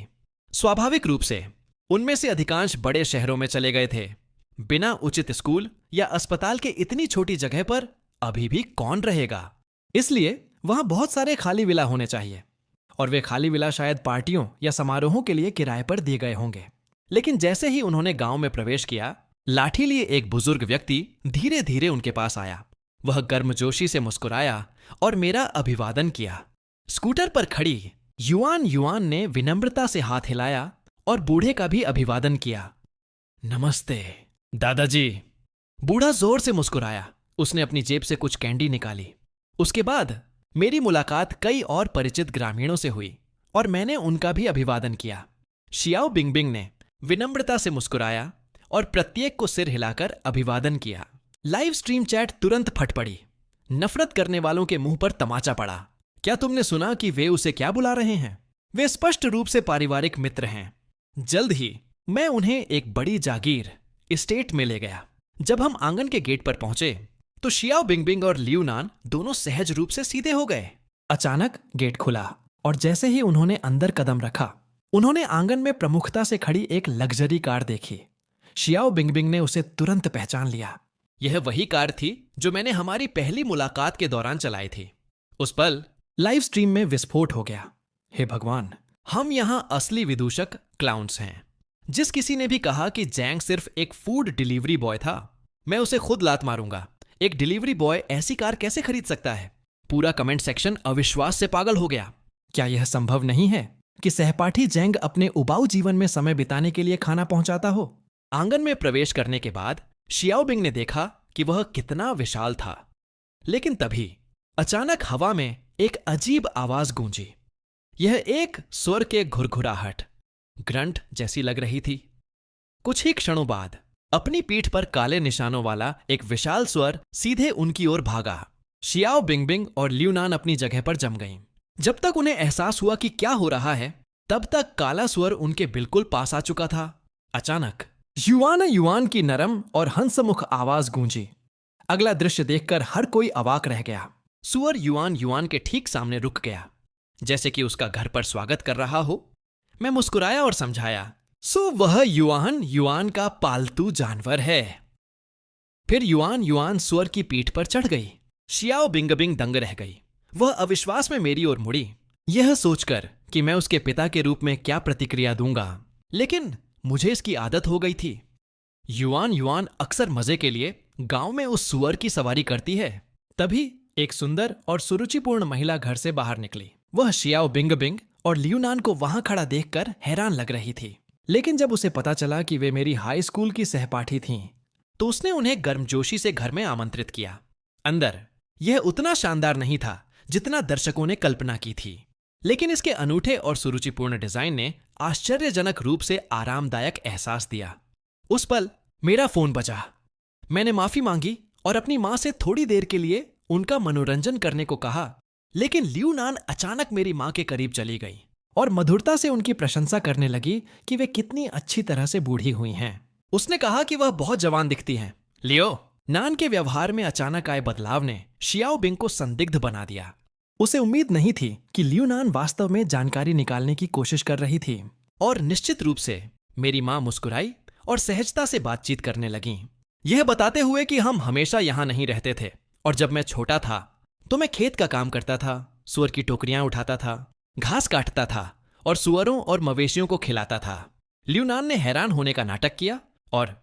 [SPEAKER 1] स्वाभाविक रूप से उनमें से अधिकांश बड़े शहरों में चले गए थे। बिना उचित स्कूल या अस्पताल के इतनी छोटी जगह पर अभी भी कौन रहेगा? इसलिए वहां बहुत सारे खाली विला होने चाहिए, और वे खाली विला शायद पार्टियों या समारोहों के लिए किराए पर दिए गए होंगे। लेकिन जैसे ही उन्होंने गांव में प्रवेश किया, लाठी लिए एक बुजुर्ग व्यक्ति धीरे धीरे उनके पास आया। वह गर्मजोशी से मुस्कुराया और मेरा अभिवादन किया। स्कूटर पर खड़ी युआन ने विनम्रता से हाथ हिलाया और बूढ़े का भी अभिवादन किया। नमस्ते दादाजी। बूढ़ा जोर से मुस्कुराया। उसने अपनी जेब से कुछ कैंडी निकाली। उसके बाद मेरी मुलाकात कई और परिचित ग्रामीणों से हुई और मैंने उनका भी अभिवादन किया। शियाओ बिंगबिंग ने विनम्रता से मुस्कुराया और प्रत्येक को सिर हिलाकर अभिवादन किया। लाइव स्ट्रीम चैट तुरंत फट पड़ी। नफरत करने वालों के मुंह पर तमाचा पड़ा। क्या तुमने सुना कि वे उसे क्या बुला रहे हैं? वे स्पष्ट रूप से पारिवारिक मित्र हैं। जल्द ही मैं उन्हें एक बड़ी जागीर एस्टेट में ले गया। जब हम आंगन के गेट पर पहुंचे तो शियाओ बिंगबिंग और ल्यूनान दोनों सहज रूप से सीधे हो गए। अचानक गेट खुला और जैसे ही उन्होंने अंदर कदम रखा, उन्होंने आंगन में प्रमुखता से खड़ी एक लग्जरी कार देखी। शियाओ बिंगबिंग ने उसे तुरंत पहचान लिया। यह वही कार थी जो मैंने हमारी पहली मुलाकात के दौरान चलाई थी। उस पल लाइव स्ट्रीम में विस्फोट हो गया। हे भगवान, हम यहां असली विदूषक क्लाउन्स हैं। जिस किसी ने भी कहा कि जैंग सिर्फ एक फूड डिलीवरी बॉय था, मैं उसे खुद लात मारूंगा। एक डिलीवरी बॉय ऐसी कार कैसे खरीद सकता है? पूरा कमेंट सेक्शन अविश्वास से पागल हो गया। क्या यह संभव नहीं है कि सहपाठी जैंग अपने उबाऊ जीवन में समय बिताने के लिए खाना पहुंचाता हो? आंगन में प्रवेश करने के बाद शियाओ बिंग ने देखा कि वह कितना विशाल था। लेकिन तभी अचानक हवा में एक अजीब आवाज गूंजी। यह एक स्वर के घुरघुराहट, ग्रंट जैसी लग रही थी। कुछ ही क्षणों बाद अपनी पीठ पर काले निशानों वाला एक विशाल स्वर सीधे उनकी ओर भागा। शियाओ बिंगबिंग और ल्यूनान अपनी जगह पर जम गईं। जब तक उन्हें एहसास हुआ कि क्या हो रहा है, तब तक काला स्वर उनके बिल्कुल पास आ चुका था। अचानक युआन की नरम और हंसमुख आवाज गूंजी। अगला दृश्य देखकर हर कोई अवाक रह गया। सुअर युआन के ठीक सामने रुक गया, जैसे कि उसका घर पर स्वागत कर रहा हो। मैं मुस्कुराया और समझाया, सो वह युआन का पालतू जानवर है। फिर युआन सुअर की पीठ पर चढ़ गई। शियाओ बिंगबिंग दंग रह गई। वह अविश्वास में मेरी ओर मुड़ी, यह सोचकर कि मैं उसके पिता के रूप में क्या प्रतिक्रिया दूंगा। लेकिन मुझे इसकी आदत हो गई थी। युआन अक्सर मजे के लिए गांव में उस सुअर की सवारी करती है। तभी एक सुंदर और सुरुचिपूर्ण महिला घर से बाहर निकली। वह शियाओ बिंगबिंग और ल्यूनान को वहां खड़ा देखकर हैरान लग रही थी। लेकिन जब उसे पता चला कि वे मेरी हाई स्कूल की सहपाठी थीं, तो उसने उन्हें गर्मजोशी से घर में आमंत्रित किया। अंदर यह उतना शानदार नहीं था जितना दर्शकों ने कल्पना की थी, लेकिन इसके अनूठे और सुरुचिपूर्ण डिजाइन ने आश्चर्यजनक रूप से आरामदायक एहसास दिया। उस पल मेरा फोन बजा। मैंने माफी मांगी और अपनी माँ से थोड़ी देर के लिए उनका मनोरंजन करने को कहा। लेकिन लियू नान अचानक मेरी माँ के करीब चली गई और मधुरता से उनकी प्रशंसा करने लगी कि वे कितनी अच्छी तरह से बूढ़ी हुई हैं। उसने कहा कि वह बहुत जवान दिखती हैं। लियो, नान के व्यवहार में अचानक आए बदलाव ने शियाओ बिंग को संदिग्ध बना दिया। उसे उम्मीद नहीं थी कि लियू नान वास्तव में जानकारी निकालने की कोशिश कर रही थी। और निश्चित रूप से मेरी माँ मुस्कुराई और सहजता से बातचीत करने लगीं, यह बताते हुए कि हम हमेशा यहाँ नहीं रहते थे और जब मैं छोटा था तो मैं खेत का काम करता था, सुअर की टोकरियां उठाता था, घास काटता था और सुअरों और मवेशियों को खिलाता था। लियू नान ने हैरान होने का नाटक किया और